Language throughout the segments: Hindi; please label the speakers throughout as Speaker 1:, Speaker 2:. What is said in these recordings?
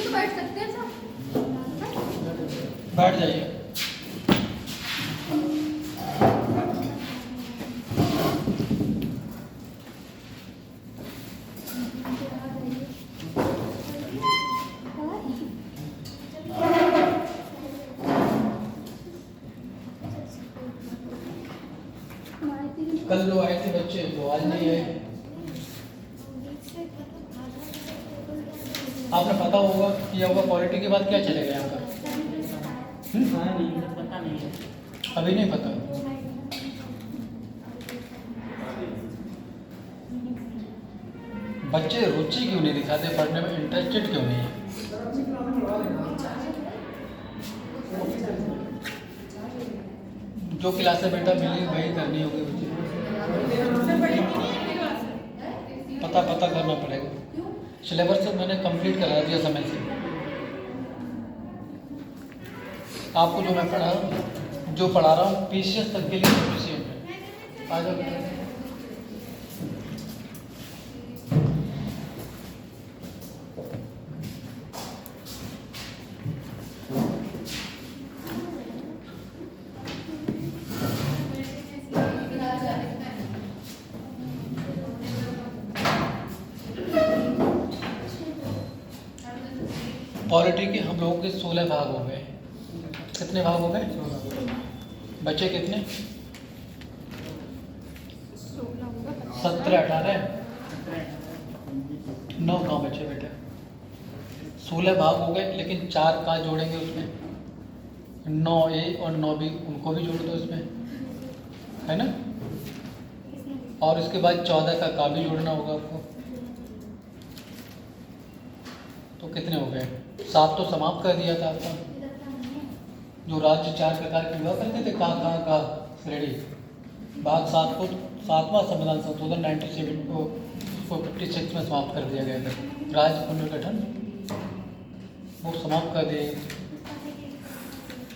Speaker 1: नीचे तो बैठ सकते हैं सब।
Speaker 2: बैठ जाइए। कल जो आए थे बच्चे वो आज नहीं आए। आपने पता होगा किया होगा पॉलिटी के बाद क्या चलेगा यहाँ पर?
Speaker 3: पता नहीं है।
Speaker 2: अभी नहीं पता। बच्चे रुचि क्यों नहीं दिखाते पढ़ने में, इंटरेस्टेड क्यों नहीं है? जो क्लास में बेटा मिली वही करनी होगी मुझे। पता करना पड़ेगा। सिलेबस तो मैंने कंप्लीट करा दिया समय से। आपको जो मैं पढ़ा रहा हूँ पीसीएस तक के लिए सफिशिएंट है। आ जाओ बेटा। पॉलिटी के हम लोगों के 16 भाग हो गए। कितने भाग हो गए? बच्चे कितने? 17 18 9 कहाँ बचे बेटा? 16 भाग हो गए, लेकिन 4 कहाँ जोड़ेंगे उसमें? 9A और 9B उनको भी जोड़ दो इसमें, है ना? और इसके बाद 14 का भी जोड़ना होगा आपको। तो कितने हो गए? 7 तो समाप्त कर दिया था आपका। जो राज्य 4 प्रकार के हुआ करते थे का श्रेणी, भाग 7 को 7वां संविधान संशोधन 97 को 56 में समाप्त कर दिया गया था। राज्य पुनर्गठन वो समाप्त कर दिए।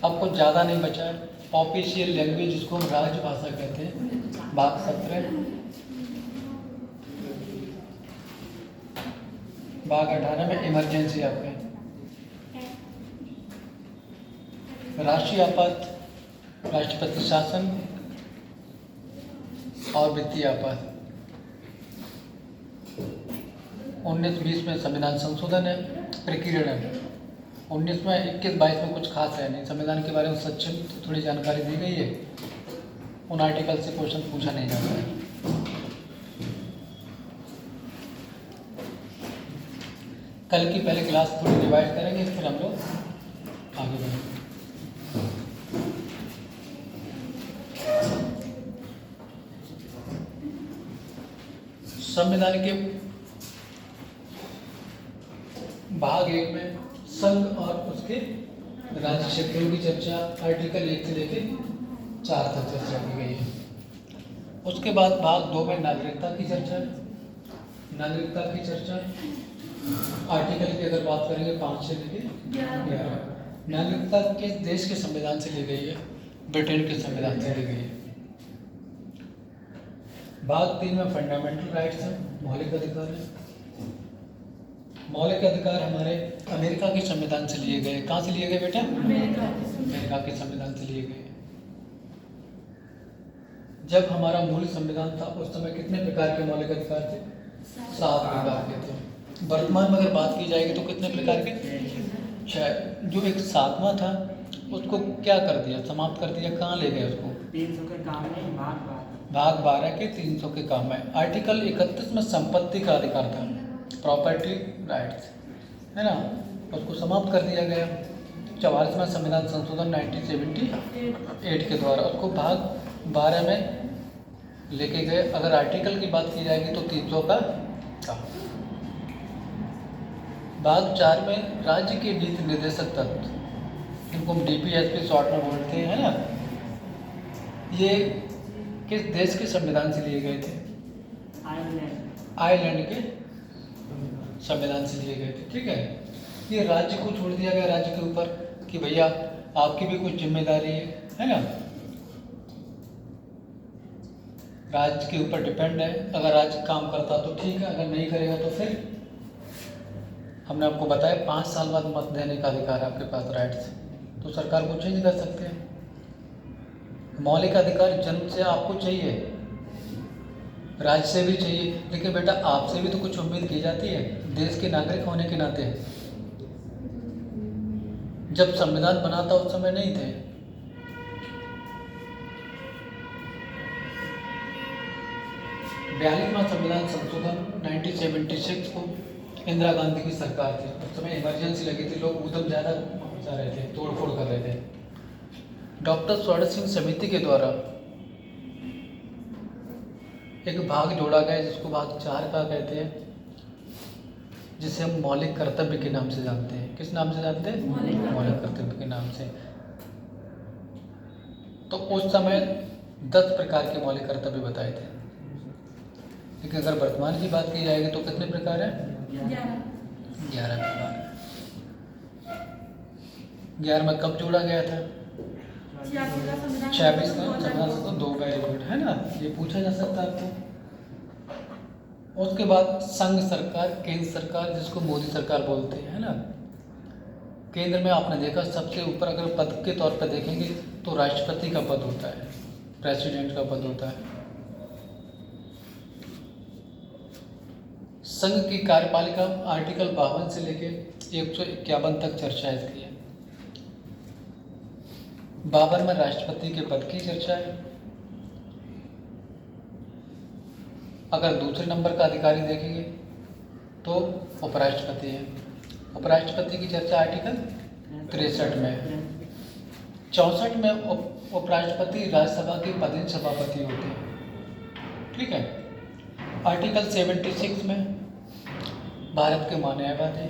Speaker 2: अब कुछ ज़्यादा नहीं बचा है। ऑफिशियल लैंग्वेज जिसको हम राजभाषा कहते हैं, भाग 17। भाग 18 में इमरजेंसी आपके, राष्ट्रीय आपात, राष्ट्रपति शासन और वित्तीय आपात। 19-20 में संविधान संशोधन है, प्रकीर्णन है। 19 में 21-22 में कुछ खास है नहीं। संविधान के बारे में संक्षिप्त थोड़ी जानकारी दी गई है। उन आर्टिकल से क्वेश्चन पूछा नहीं जाता है। कल की पहले क्लास थोड़ी रिवाइज करेंगे, फिर हम लोग आगे बढ़ेंगे। संविधान के भाग 1 में संघ और उसके राज्य क्षेत्रों की चर्चा आर्टिकल 1 से लेकर 4 तक चर्चा की गई है। उसके बाद भाग 2 में नागरिकता की चर्चा है। नागरिकता की चर्चा आर्टिकल की अगर बात करेंगे 5 से लेकर 11। नागरिकता किस देश के संविधान से ली गई है? ब्रिटेन के संविधान से ली गई है। भाग 3 में फंडामेंटल राइट्स हैं, मौलिक अधिकार हैं। मौलिक अधिकार हमारे अमेरिका के संविधान से लिए गए। कहाँ से लिए गए बेटा? अमेरिका के संविधान से लिए गए। जब हमारा मूल संविधान था उस समय कितने प्रकार के मौलिक अधिकार थे? 7 प्रकार के थे। वर्तमान में अगर बात की जाएगी तो कितने प्रकार के? 6। जो एक 7वां था उसको क्या कर दिया? समाप्त कर दिया। कहाँ ले गए उसको?
Speaker 3: 300 के काम में
Speaker 2: भाग 12 के 300 के काम में। आर्टिकल 31 में संपत्ति का अधिकार था, प्रॉपर्टी राइट्स, है ना? उसको समाप्त कर दिया गया 44वां संविधान संशोधन 1978 के द्वारा। उसको भाग 12 में लेके गए। अगर आर्टिकल की बात की जाएगी तो 300 का भाग 4 में राज्य के नीति निर्देशक तत्व, इनको हम DPSP शॉर्ट में बोलते हैं, है ना? ये किस देश के संविधान से लिए गए थे? आयरलैंड के संविधान से लिए गए थे। ठीक है, ये राज्य को छोड़ दिया गया, राज्य के ऊपर कि भैया आपकी भी कुछ जिम्मेदारी है ना? राज्य के ऊपर डिपेंड है। अगर राज्य काम करता तो ठीक है, अगर नहीं करेगा तो फिर हमने आपको बताया 5 साल बाद मत देने का अधिकार है आपके पास, राइट्स, तो सरकार को चेंज कर सकते हैं। मौलिक अधिकार जन्म से आपको चाहिए, राज्य से भी चाहिए, लेकिन बेटा आपसे भी तो कुछ उम्मीद की जाती है देश के नागरिक होने के नाते। जब संविधान बना था उस समय नहीं थे। बयालीसवां संविधान संशोधन 1976 को इंदिरा गांधी की सरकार थी, उस समय इमरजेंसी लगी थी, लोग उधम ज़्यादा जा रहे थे, तोड़फोड़ कर रहे थे। डॉक्टर स्वर्ण सिंह समिति के द्वारा एक भाग जोड़ा गया जिसको भाग 4 का कहते हैं, जिसे हम मौलिक कर्तव्य के नाम से जानते हैं। किस नाम से जानते हैं? मौलिक कर्तव्य के नाम से। तो उस समय 10 प्रकार के मौलिक कर्तव्य बताए थे, लेकिन अगर वर्तमान की बात की जाएगी तो कितने प्रकार हैं? 11 प्रकार। 11 में कब जोड़ा गया था? 26 में संविधान संशोधन 2। वेरी गुड, है ना, ये पूछा जा सकता है आपको। उसके बाद संघ सरकार, केंद्र सरकार, जिसको मोदी सरकार बोलते हैं, है ना। केंद्र में आपने देखा सबसे ऊपर अगर पद के तौर पर देखेंगे तो राष्ट्रपति का पद होता है, प्रेसिडेंट का पद होता है। संघ की कार्यपालिका आर्टिकल 52 से लेके 151 तक चर्चा है इसकी है। 52 में राष्ट्रपति के पद की चर्चा है। अगर दूसरे नंबर का अधिकारी देखेंगे तो उपराष्ट्रपति है। उपराष्ट्रपति की चर्चा आर्टिकल 63 में है। 64 में उपराष्ट्रपति राज्यसभा के पदेन सभापति होते हैं, ठीक है। आर्टिकल 76 में भारत के न्यायवादी।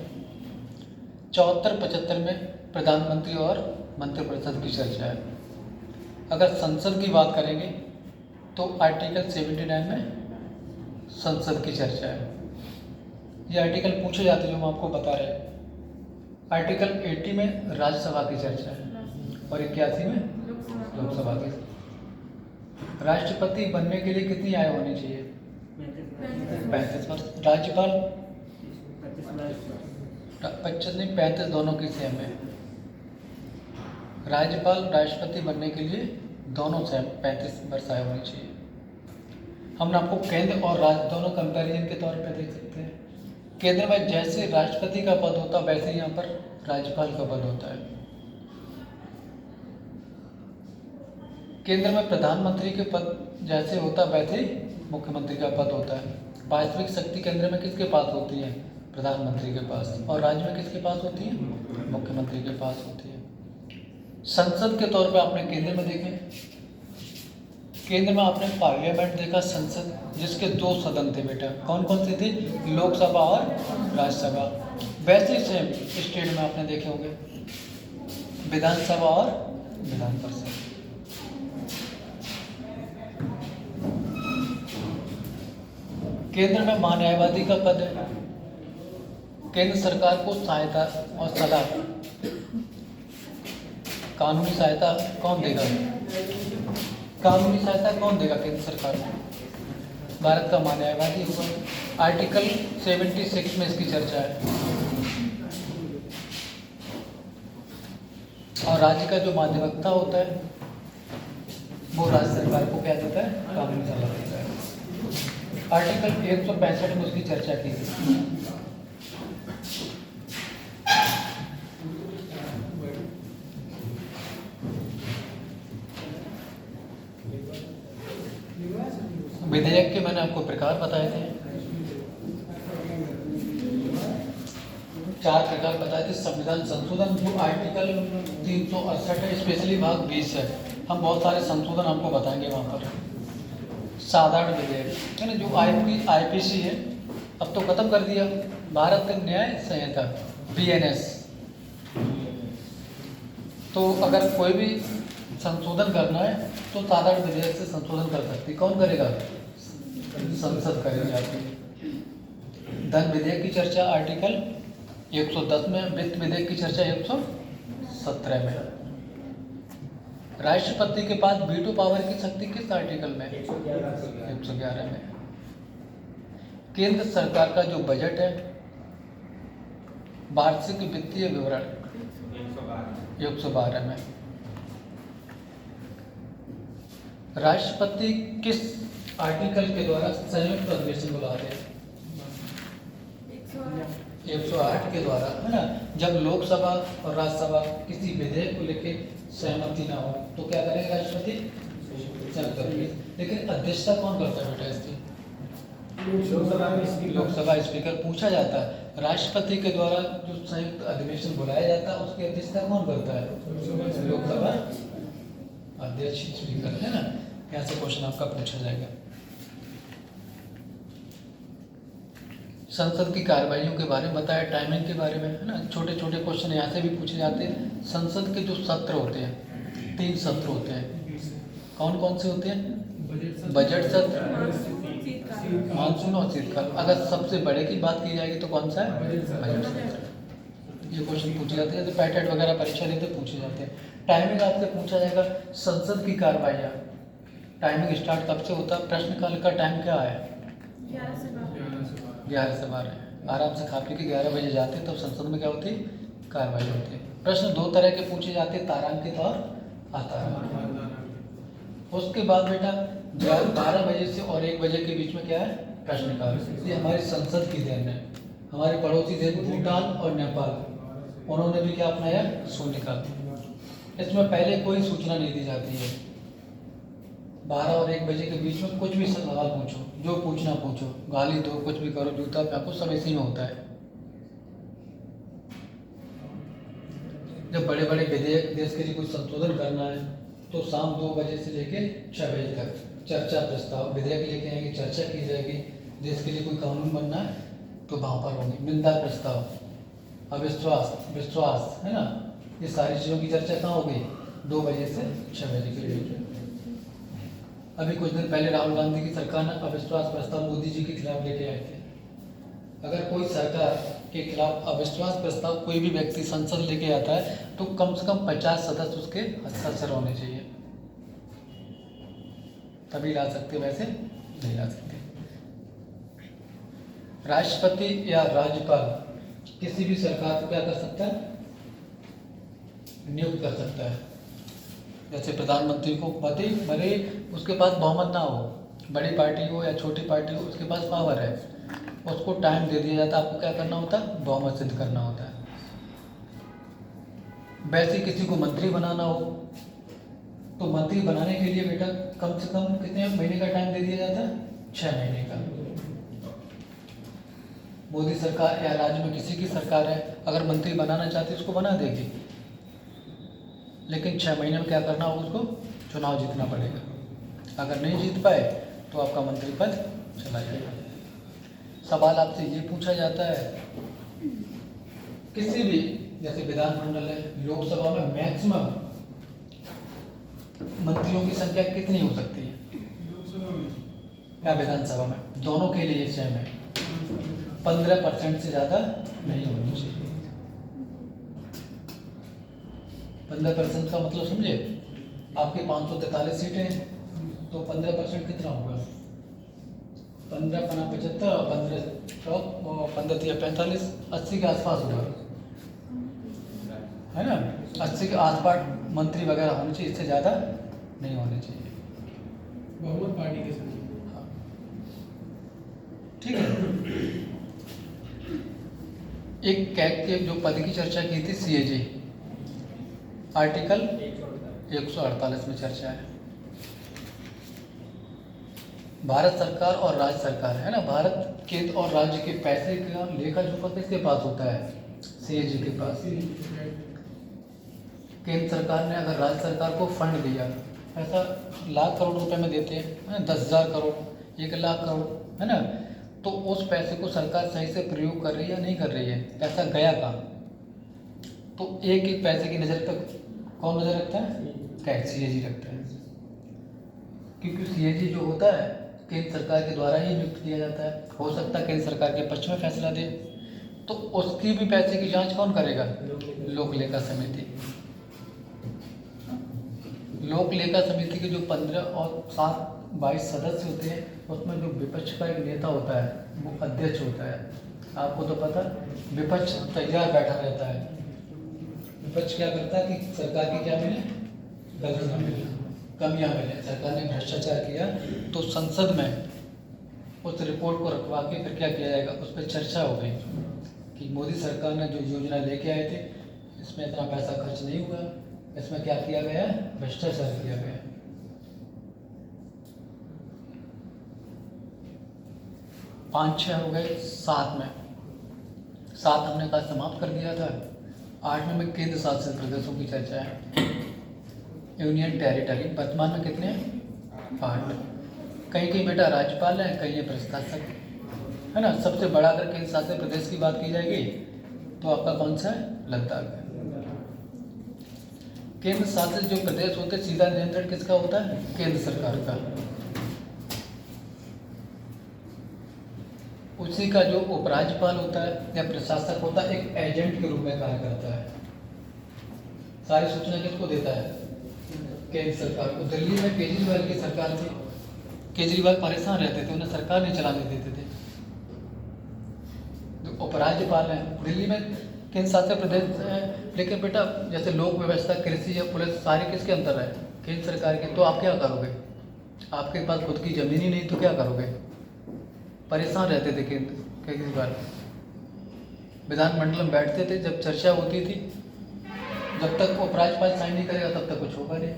Speaker 2: 74-75 में प्रधानमंत्री और मंत्रिपरिषद की चर्चा है। अगर संसद की बात करेंगे तो आर्टिकल 79 में संसद की चर्चा है। ये आर्टिकल पूछे जाते हैं जो हम आपको बता रहे हैं। आर्टिकल 80 में राज्यसभा की चर्चा है और 81 में लोकसभा की। राष्ट्रपति बनने के लिए कितनी आयु होनी चाहिए? 35 वर्ष। राज्यपाल 25 नहीं 35, दोनों की सेम है। राज्यपाल राष्ट्रपति बनने के लिए दोनों सेम 35 वर्ष आयु होनी चाहिए। हमने आपको केंद्र और राज्य दोनों कंपैरिजन के तौर पे देख सकते हैं। केंद्र में जैसे राष्ट्रपति का पद होता है वैसे ही यहाँ पर राज्यपाल का पद होता है। केंद्र में प्रधानमंत्री के पद जैसे होता है वैसे ही मुख्यमंत्री का पद होता है। वास्तविक शक्ति केंद्र में किसके पास होती है? प्रधानमंत्री के पास। और राज्य में किसके पास होती है? मुख्यमंत्री के पास होती है। संसद के तौर पे आपने केंद्र में देखें, केंद्र में आपने पार्लियामेंट देखा, संसद, जिसके 2 सदन थे बेटा। कौन कौन से थे? लोकसभा और राज्यसभा। वैसे ही सेम स्टेट में आपने देखे होंगे विधानसभा और विधान परिषद। केंद्र में महान्यायवादी का पद है। केंद्र सरकार को सहायता और सलाह, कानूनी सहायता कौन देगा? कानूनी सहायता कौन देगा केंद्र सरकार को? भारत का महान्यायवादी होगा। आर्टिकल 76 में इसकी चर्चा है। और राज्य का जो माध्यवस्था होता है वो राज्य सरकार को क्या देता है? कानूनी सलाह देता है। आर्टिकल 165 में उसकी चर्चा की गई। विधेयक के मैंने आपको प्रकार बताए थे, 4 प्रकार बताए थे। संविधान संशोधन जो आर्टिकल 368 है, स्पेशली भाग 20 है। हम बहुत सारे संशोधन आपको बताएंगे वहाँ पर। साधारण विधेयक है ना, जो आईपीसी है अब तो खत्म कर दिया। भारत न्याय संहिता BNS। तो अगर कोई भी संशोधन करना है तो साधारण विधेयक से संशोधन कर सकती। कौन करेगा? संसद करेगी आपकी। धन विधेयक की चर्चा आर्टिकल 110 में। वित्त विधेयक की चर्चा 117 में। राष्ट्रपति के पास वीटो पावर की शक्ति किस आर्टिकल में? 111 में। केंद्र सरकार का जो बजट है वार्षिक वित्तीय विवरण 112 में। राष्ट्रपति किस आर्टिकल के द्वारा संयुक्त अधिवेशन बुलाते हैं? 108 के द्वारा, है ना। जब लोकसभा और राज्यसभा किसी विधेयक को लेकर सहमति ना हो तो क्या करेगा राष्ट्रपति? संयुक्त अधिवेशन। लेकिन अध्यक्षता कौन करता है बेटा इसकी? लोकसभा स्पीकर। पूछा जाता है राष्ट्रपति के द्वारा जो संयुक्त अधिवेशन बुलाया जाता है उसकी अध्यक्षता कौन करता है? लोकसभा अध्यक्ष स्पीकर, है ना। यहाँ से क्वेश्चन आपका पूछा जाएगा। संसद की कार्यवाहियों के बारे में बताया, टाइमिंग के बारे में, है ना। छोटे छोटे क्वेश्चन यहाँ से भी पूछे जाते हैं। संसद के जो सत्र होते हैं, 3 सत्र होते हैं। कौन कौन से होते हैं? बजट सत्र, मानसून और शीतकाल। अगर सबसे बड़े की बात की जाएगी तो कौन सा है? बजट सत्र। ये क्वेश्चन पूछे जाते हैं, जैसे पैटेट वगैरह परीक्षा देते पूछे जाते हैं। टाइमिंग आपसे पूछा जाएगा, संसद की कार्यवाही टाइमिंग स्टार्ट कब से होता है? प्रश्नकाल का टाइम क्या है? 11 से 12। आराम से खा पी के 11 बजे जाते हैं, तब संसद में क्या होती है? कार्यवाही होती है। प्रश्न 2 तरह के पूछे जाते हैं, तारांकित और अतारांकित। उसके बाद बेटा 12 बजे से और 1 बजे के बीच में क्या है? प्रश्नकाल। ये हमारी संसद की देन है। हमारे पड़ोसी देश भूटान और नेपाल, उन्होंने भी क्या अपनाया? शून्यकाल। इसमें पहले कोई सूचना नहीं दी जाती है। 12 और 1 बजे के बीच में कुछ भी सवाल पूछो, जो पूछना पूछो, गाली दो, कुछ भी करो, जूता फेंको, सब इसी में होता है। जब बड़े बड़े विधेयक देश के लिए कुछ संशोधन करना है तो शाम 2 बजे से लेके 6 बजे तक चर्चा प्रस्ताव विधेयक लेके आएंगे, चर्चा की जाएगी। देश के लिए कोई कानून बनना है तो वहाँ पर होंगे। निंदा प्रस्ताव, अविश्वास, विश्वास, है ना। ये सारी चीज़ों की चर्चा कहाँ होगी? 2 बजे से 6 बजे के बीच में। अभी कुछ दिन पहले राहुल गांधी की सरकार ने अविश्वास प्रस्ताव मोदी जी के खिलाफ लेके आए थे। अगर कोई सरकार के खिलाफ अविश्वास प्रस्ताव कोई भी व्यक्ति संसद लेके आता है तो कम से कम 50 सदस्य उसके हस्ताक्षर होने चाहिए, तभी ला सकते, वैसे नहीं ला सकते। राष्ट्रपति या राज्यपाल किसी भी सरकार को क्या कर सकता है? नियुक्त कर सकता है। जैसे प्रधानमंत्री को भले उसके पास बहुमत ना हो, बड़ी पार्टी हो या छोटी पार्टी हो, उसके पास पावर है, उसको टाइम दे दिया जाता है। आपको क्या करना होता है? बहुमत सिद्ध करना होता है। वैसे किसी को मंत्री बनाना हो तो मंत्री बनाने के लिए बेटा कम से कम कितने महीने का टाइम दे दिया जाता है? 6 महीने का। मोदी सरकार या राज्य में किसी की सरकार है, अगर मंत्री बनाना चाहती है उसको बना देगी, लेकिन 6 महीने में क्या करना होगा? उसको चुनाव जीतना पड़ेगा। अगर नहीं जीत पाए तो आपका मंत्री पद चला जाएगा। सवाल आपसे ये पूछा जाता है, किसी भी जैसे विधानमंडल है, लोकसभा में मैक्सिमम मंत्रियों की संख्या कितनी हो सकती है? या विधानसभा में? दोनों के लिए सेम है, 15% से ज़्यादा नहीं होनी चाहिए। 15% का मतलब समझे, आपके 543 सीटें हैं तो 15% कितना होगा? 15 पना 75 और 15 3 45, 80 के आसपास होगा, है ना। 80 के आसपास मंत्री वगैरह होने चाहिए, इससे ज़्यादा नहीं होने चाहिए।
Speaker 1: बहुमत पार्टी के साथ।
Speaker 2: हाँ, ठीक है। एक कैग के जो पद की चर्चा की थी, CAG आर्टिकल 148 में चर्चा है। भारत सरकार और राज्य सरकार, है ना, भारत के और राज्य के पैसे का लेखा जोखा किसके पास होता है? CAG के पास। केंद्र सरकार ने अगर राज्य सरकार को फंड दिया, ऐसा लाख करोड़ रुपए में देते हैं, 10,000 करोड़, 1 लाख करोड़, है ना, तो उस पैसे को सरकार सही से प्रयोग कर रही है या नहीं कर रही है? पैसा गया कहाँ? तो एक एक पैसे की नज़र पर कौन नज़र रखता है? CAG रखता है। क्योंकि CAG जो होता है केंद्र सरकार के द्वारा ही नियुक्त किया जाता है। हो सकता है केंद्र सरकार के पक्ष में फैसला दे, तो उसकी भी पैसे की जांच कौन करेगा? लोक लेखा समिति। लोक लेखा समिति के जो 15 और 22 सदस्य होते हैं, उसमें जो विपक्ष का एक नेता होता है वो अध्यक्ष होता है। आपको तो पता, विपक्ष तैयार बैठा रहता है। विपक्ष क्या करता है कि सरकार की क्या मिले, गलती ना मिले, कमियां मिले। सरकार ने भ्रष्टाचार किया तो संसद में उस रिपोर्ट को रखवा के फिर क्या किया जाएगा, उस पर चर्चा हो गई कि मोदी सरकार ने जो योजना लेके आए थे इसमें इतना पैसा खर्च नहीं हुआ, इसमें क्या किया गया है, भ्रष्टाचार किया गया है। 5-6 हो गए, 7 में 7 हमने कहा समाप्त कर दिया था। 8 में केंद्र शासित प्रदेशों की चर्चा है, यूनियन टेरिटरी। वर्तमान में कितने हैं, 8। कहीं कहीं बेटा राज्यपाल है, कहीं ये प्रशासक है ना। सबसे बड़ा अगर केंद्र शासित प्रदेश की बात की जाएगी तो आपका कौन सा है, लद्दाख है। केंद्र शासित जो प्रदेश होते हैं सीधा नियंत्रण किसका होता है, केंद्र सरकार का। उसी का जो उपराज्यपाल होता है या प्रशासक होता है एक एजेंट के रूप में कार्य करता है। सारी सूचना किसको देता है, केंद्र सरकार को। दिल्ली में केजरीवाल की सरकार थी, केजरीवाल परेशान रहते थे, उन्हें सरकार नहीं चलाने देते थे। जो उपराज्यपाल हैं दिल्ली में केंद्र शासित प्रदेश है, लेकिन बेटा जैसे लोक व्यवस्था, कृषि या पुलिस सारी किसके अंदर है, केंद्र सरकार के। तो आप क्या करोगे, आपके पास खुद की जमीन ही नहीं तो क्या करोगे। परेशान रहते थे केजरीवाल। विधानमंडल में बैठते थे, जब चर्चा होती थी, जब तक उपराज्यपाल साइन नहीं करेगा तब तक कुछ होगा नहीं।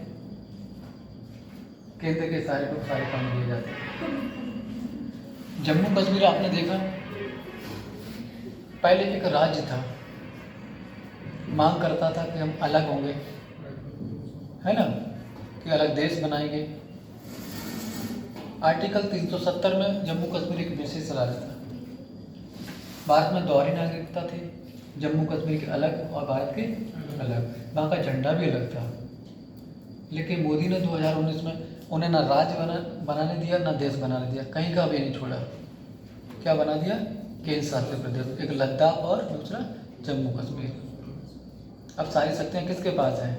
Speaker 2: केंद्र के सारे लोग सारे काम दिए जाते हैं। जम्मू कश्मीर आपने देखा, पहले एक राज्य था, मांग करता था कि हम अलग होंगे, है ना, कि अलग देश बनाएंगे। आर्टिकल 370 में जम्मू कश्मीर एक विशेष राज्य था। भारत में दोहरी नागरिकता थी, जम्मू कश्मीर के अलग और भारत के अलग, वहाँ का झंडा भी अलग था। लेकिन मोदी ने 2019 में उन्हें ना राज्य बनाने दिया, ना देश बनाने दिया, कहीं का भी नहीं छोड़ा। क्या बना दिया, केंद्र शासित प्रदेश, एक लद्दाख और दूसरा जम्मू कश्मीर। अब सारी शक्तियाँ किसके पास हैं,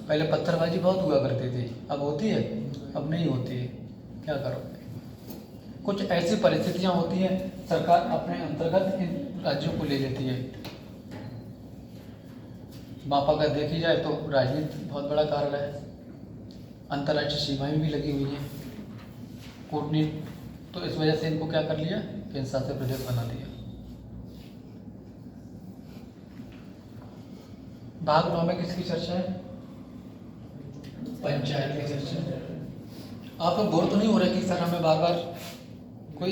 Speaker 2: पहले पत्थरबाजी बहुत हुआ करती थी, अब होती है, अब नहीं होती है। क्या करोगे, कुछ ऐसी परिस्थितियाँ होती हैं सरकार अपने अंतर्गत इन राज्यों को ले लेती है। मापा अगर देखी जाए तो राजनीति बहुत बड़ा कारण है, अंतर्राष्ट्रीय सीमाएं भी लगी हुई हैं, कूटनीति, तो इस वजह से इनको क्या कर लिया, केंद्र शासित प्रदेश बना दिया। भाग 9 में किसकी चर्चा है, पंचायत की चर्चा है। आप लोग बोर तो नहीं हो रहे कि सर हमें बार बार कोई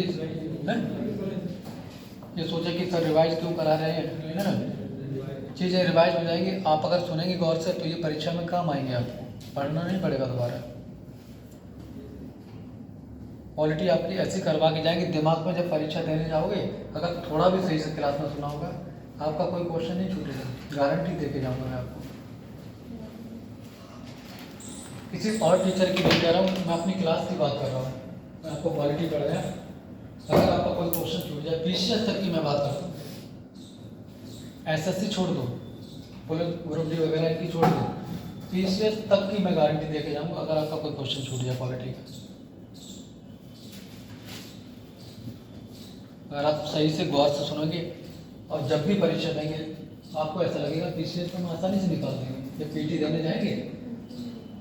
Speaker 2: ये सोचे कि सर रिवाइज क्यों करा रहे हैं, है ना। चीज़ें रिवाइज हो जाएंगी, आप अगर सुनेंगे गौर से तो ये परीक्षा में काम आएंगे, आपको पढ़ना नहीं पड़ेगा दोबारा। क्वालिटी आपकी ऐसी करवा के जाएंगे, दिमाग में जब परीक्षा देने जाओगे अगर थोड़ा भी सही से क्लास में सुना होगा आपका कोई क्वेश्चन नहीं छूटेगा, गारंटी दे के जाऊँगा मैं आपको। किसी और टीचर की नहीं कह रहा हूँ, मैं अपनी क्लास की बात कर रहा हूँ, मैं आपको क्वालिटी पढ़ रहा। अगर आपका कोई क्वेश्चन छूट जाए, PCS तक की मैं बात करता हूँ, SSC छोड़ दो, पुलिस ग्रुप डी वगैरह इनकी छोड़ दो, PCS तक की मैं गारंटी दे के जाऊँगा अगर आपका कोई क्वेश्चन छूट जाए क्वालिटी का। अगर आप सही से गौर से सुनोगे और जब भी परीक्षा देंगे आपको ऐसा लगेगा PCS को हम आसानी से निकाल देंगे। जब PT देने जाएंगे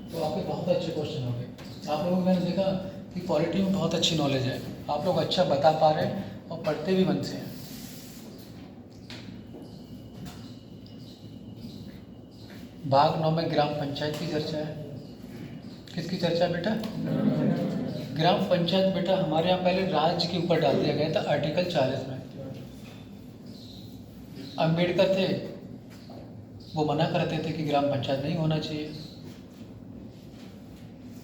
Speaker 2: तो आपके बहुत अच्छे क्वेश्चन होंगे। आप लोगों को मैंने देखा कि क्वालिटी में बहुत अच्छी नॉलेज है, आप लोग अच्छा बता पा रहे हैं और पढ़ते भी मन से हैं। भाग 9 में ग्राम पंचायत की चर्चा है। किसकी चर्चा बेटा, ग्राम पंचायत। बेटा हमारे यहाँ पहले राज्य के ऊपर डाल दिया गया था आर्टिकल 40 में। अंबेडकर थे, वो मना करते थे कि ग्राम पंचायत नहीं होना चाहिए,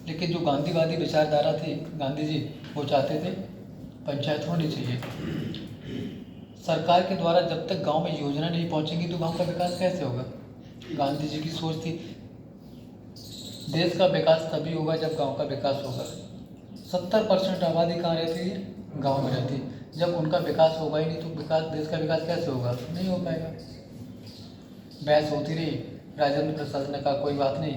Speaker 2: लेकिन जो गांधीवादी विचारधारा थी, गांधी जी वो चाहते थे पंचायत होनी चाहिए। सरकार के द्वारा जब तक गांव में योजना नहीं पहुंचेगी तो गांव का विकास कैसे होगा। गांधी जी की सोच थी देश का विकास तभी होगा जब गांव का विकास होगा। 70% आबादी कहाँ रहती है, गांव में रहती है। जब उनका विकास होगा ही नहीं तो विकास, देश का विकास कैसे होगा, नहीं हो पाएगा। बहस होती रही, राजेंद्र प्रसाद ने कहा कोई बात नहीं,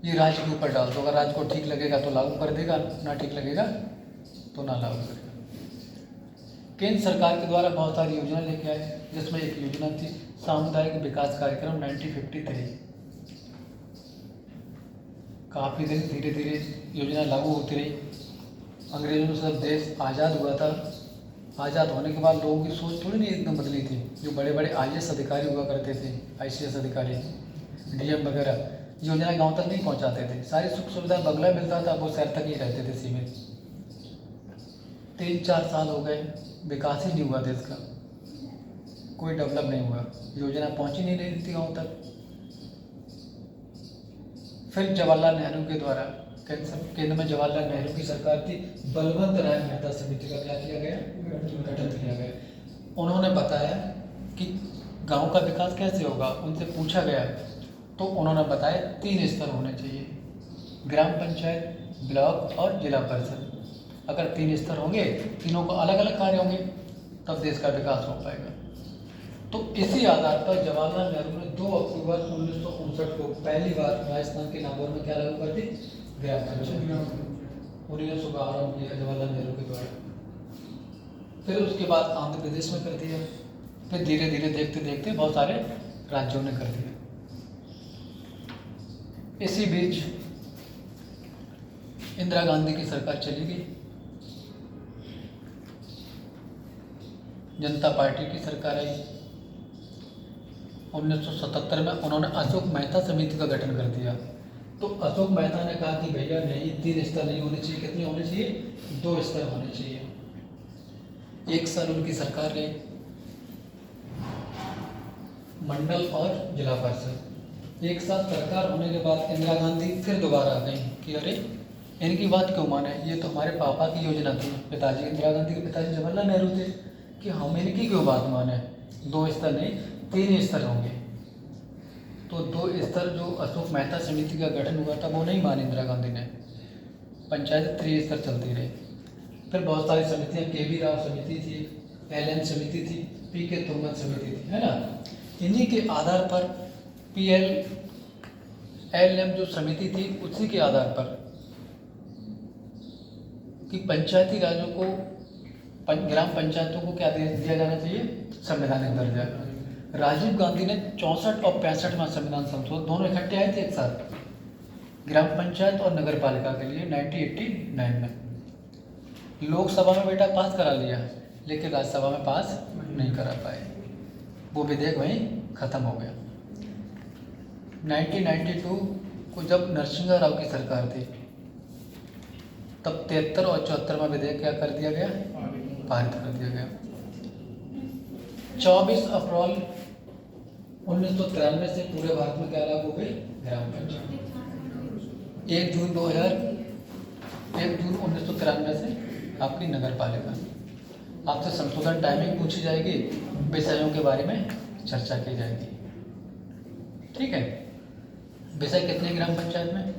Speaker 2: ये राज्य के ऊपर डाल दो, अगर राज्य को ठीक लगेगा तो लागू कर देगा, ना ठीक लगेगा तो ना लागू करेगा। केंद्र सरकार के द्वारा बहुत सारी योजना लेके आए, जिसमें एक योजना थी सामुदायिक विकास कार्यक्रम 1953। काफ़ी दिन धीरे धीरे योजना लागू होती रही। अंग्रेजों से जब देश आज़ाद हुआ था, आज़ाद होने के बाद लोगों की सोच थोड़ी नहीं एकदम बदली थी। जो बड़े बड़े IAS अधिकारी हुआ करते थे, ICS अधिकारी, DM वगैरह, योजना गांव तक नहीं पहुंचाते थे। सारी सुख सुविधा बगला मिलता था, वो शहर तक ही रहते थे सीमित। 3-4 साल हो गए, विकास ही नहीं हुआ देश का, कोई डेवलप नहीं हुआ, योजना पहुंच ही नहीं रही थी गाँव तक। फिर जवाहरलाल नेहरू के द्वारा, केंद्र में जवाहरलाल नेहरू की सरकार थी, बलवंत राय मेहता समिति का क्या किया गया, गठन किया गया। उन्होंने बताया कि गांव का विकास कैसे होगा। उनसे पूछा गया तो उन्होंने बताया 3 स्तर होने चाहिए, ग्राम पंचायत, ब्लॉक और जिला परिषद। अगर 3 स्तर होंगे, तीनों को अलग अलग कार्य होंगे, तब देश का विकास हो पाएगा। तो इसी आधार पर जवाहरलाल नेहरू ने 2 अक्टूबर 1959 को पहली बार राजस्थान के नागौर में क्या लागू कर दी, ग्राम पंचायत। 1912 में किया जवाहरलाल नेहरू के द्वारा। फिर उसके बाद आंध्र प्रदेश में कर दिया। फिर धीरे धीरे देखते देखते बहुत सारे राज्यों ने कर दिया। इसी बीच इंदिरा गांधी की सरकार चली गई, जनता पार्टी की सरकार आई। 1977 में उन्होंने अशोक मेहता समिति का गठन कर दिया। तो अशोक मेहता ने कहा कि भैया नहीं, 3 स्तर नहीं होने चाहिए, कितने होने चाहिए, 2 स्तर होने चाहिए। 1 साल उनकी सरकार रही, मंडल और जिला परिषद। 1 साल सरकार होने के बाद इंदिरा गांधी फिर दोबारा आ गई कि अरे इनकी बात क्यों माने, ये तो हमारे पापा की योजना थी। पिताजी इंदिरा गांधी के पिताजी जवाहरलाल नेहरू थे कि हम इनकी क्यों बात माने, 2 स्तर नहीं 3 स्तर होंगे। तो 2 स्तर जो अशोक मेहता समिति का गठन हुआ था वो नहीं मानी इंदिरा गांधी ने, पंचायत 3 स्तर चलती रही। फिर बहुत सारी समितियाँ, KV राव समिति थी, LN समिति थी, PK तुंगन समिति थी, है ना। इन्हीं के आधार पर PLM जो समिति थी, उसी के आधार पर कि पंचायती राज्यों को, ग्राम पंचायतों को क्या दिया जाना चाहिए, संवैधानिक दर्जा। राजीव गांधी ने 64 और 65वां संविधान संशोधन दोनों इकट्ठे आए थे एक साथ, ग्राम पंचायत और नगर पालिका के लिए 1989 में। लोकसभा में बेटा पास करा लिया, लेकिन राज्यसभा में पास नहीं करा पाए, वो विधेयक वहीं खत्म हो गया। 1992 को जब नरसिंह राव की सरकार थी, तब 73 और 74वां विधेयक क्या कर दिया गया, पारित कर दिया गया। 24 अप्रैल 1993 से पूरे भारत में क्या लागू हो गई, ग्राम पंचायत। 1 जून 1993 से आपकी नगर पालिका। आपसे संशोधन टाइमिंग पूछी जाएगी, विषयों के बारे में चर्चा की जाएगी, ठीक है। विषय कितने ग्राम पंचायत में,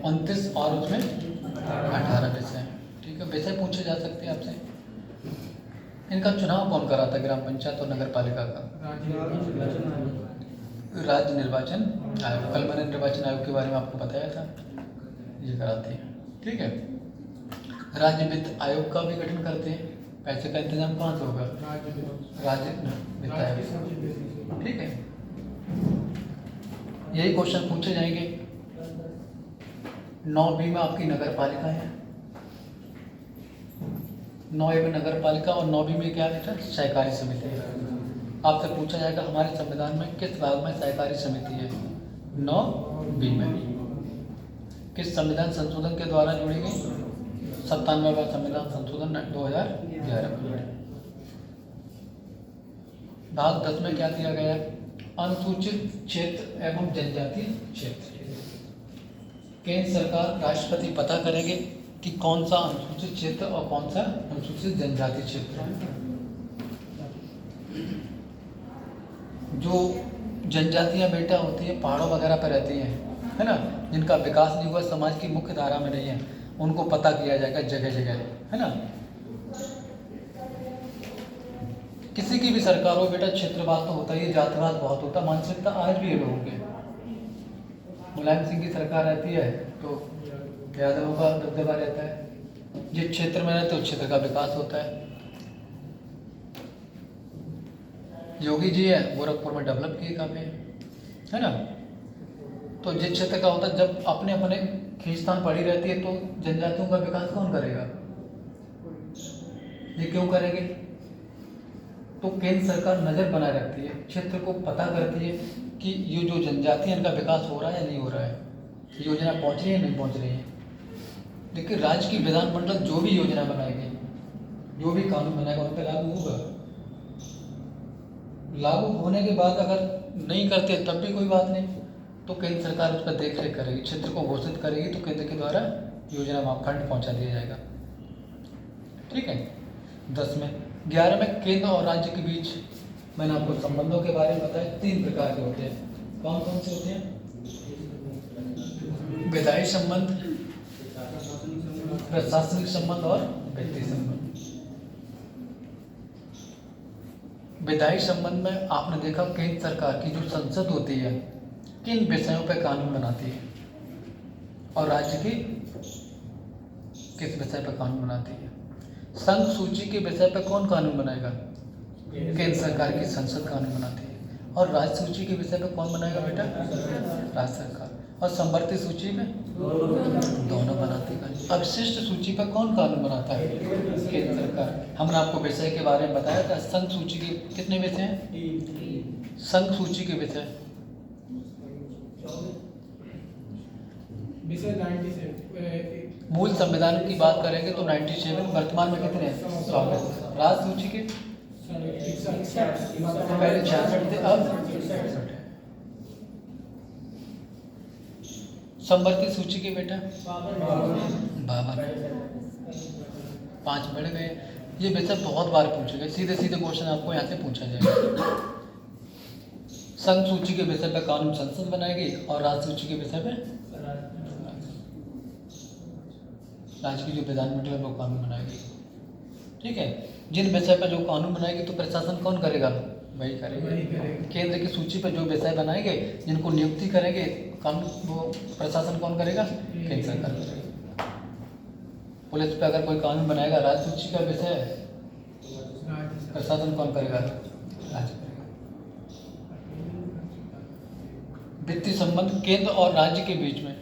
Speaker 2: 29 और उसमें 18 विषय, ठीक है। विषय पूछे जा सकते हैं आपसे। इनका चुनाव कौन कराता है, ग्राम पंचायत और नगर पालिका का, राज्य निर्वाचन आयोग। कल मैंने निर्वाचन आयोग के बारे में आपको बताया था, ये कराते हैं, ठीक है। राज्य वित्त आयोग का भी गठन करते हैं। पैसे का इंतजाम कहाँ से होगा, राज्य वित्त आयोग, ठीक है। यही क्वेश्चन पूछे जाएंगे। 9B में आपकी नगर पालिका है, 9A में नगर पालिका और 9B में क्या है, सहकारी समिति है। आपसे पूछा जाएगा हमारे संविधान में किस भाग में सहकारी समिति है, 9B में। किस संविधान संशोधन के द्वारा जोड़ी गई, 97वां संविधान संशोधन 2011 में। भाग 10 में क्या दिया गया, अनुसूचित क्षेत्र एवं जनजातीय क्षेत्र। केंद्र सरकार, राष्ट्रपति पता करेंगे कि कौन सा अनुसूचित क्षेत्र और कौन सा अनुसूचित जनजाति क्षेत्र है। जो जनजातियां बेटा होती है, पहाड़ों वगैरह पर रहती हैं, है ना, जिनका विकास नहीं हुआ, समाज की मुख्य धारा में नहीं है, उनको पता किया जाएगा जगह जगह, है ना। किसी की भी सरकार हो बेटा, क्षेत्रवाद तो होता ही, जातिवाद बहुत होता, मानसिकता आज भी है लोगों के। मुलायम सिंह की सरकार रहती है तो यादवों का दबदबा रहता है, जिस क्षेत्र में रहते उस क्षेत्र का विकास होता है। योगी जी है गोरखपुर में डेवलप किए काफ़ी, है ना। तो जिस क्षेत्र का होता है, जब अपने अपने खींचतान पड़ी रहती है तो जनजातियों का विकास कौन करेगा? ये क्यों करेंगे? तो केंद्र सरकार नज़र बनाए रखती है, क्षेत्र को पता करती है कि ये जो जनजाति है इनका विकास हो रहा है या नहीं हो रहा है, योजना पहुंच रही है नहीं पहुंच रही है। लेकिन राज्य की विधानमंडल जो भी योजना बनाएगी, जो भी कानून बनाएगा उन पर लागू होगा। लागू होने के बाद अगर नहीं करते तब भी कोई बात नहीं, तो केंद्र सरकार उस पर देख रेख करेगी, क्षेत्र को घोषित करेगी, तो केंद्र के द्वारा योजना में फंड पहुंचा दिया जाएगा। ठीक है। 10 में 11 में केंद्र और राज्य के बीच मैंने आपको संबंधों के बारे में बताया। 3 प्रकार के होते हैं। कौन कौन से होते हैं? विधायी संबंध, प्रशासनिक संबंध और वित्तीय संबंध। विधायी संबंध में आपने देखा केंद्र सरकार की जो संसद होती है किन विषयों पर कानून बनाती है, और राज्य की किस विषय पर कानून बनाती है। संघ सूची के विषय पर कौन कानून बनाएगा? केंद्र सरकार की संसद कानून बनाती है। और राज्य सूची के विषय पर कौन बनाएगा बेटा? राज्य सरकार। और संवर्ती सूची में दोनों बनाती है। अवशिष्ट सूची पर कौन कानून बनाता है? केंद्र सरकार। हमने आपको विषय के बारे में बताया था। संघ सूची के कितने विषय हैं? संघ सूची के विषय मूल संविधान की बात करेंगे तो 97, वर्तमान में कितने हैं? 100। राज्य सूची के पहले 66 थे, अब 66 है। संवर्ती सूची के बेटा 52, 5 बढ़ गए। ये विषय बहुत बार पूछे गए, सीधे सीधे क्वेश्चन आपको यहाँ से पूछा जाएगा। संघ सूची के विषय पर कानून संसद बनाएगी और राज्य सूची के विषय पर राज्य की जो विधानमंडल है वो कानून बनाएगी। ठीक है। जिन विषय पर जो कानून बनाएगी तो प्रशासन कौन करेगा? वही करेगा। केंद्र की सूची पर जो विषय बनाएंगे, जिनको नियुक्ति करेंगे, कानून वो प्रशासन कौन करेगा? केंद्र सरकार करेगा। पुलिस पे अगर कोई कानून बनाएगा, राज्य सूची का विषय है, प्रशासन कौन करेगा? राज्य करेगा। वित्तीय संबंध केंद्र और राज्य के बीच में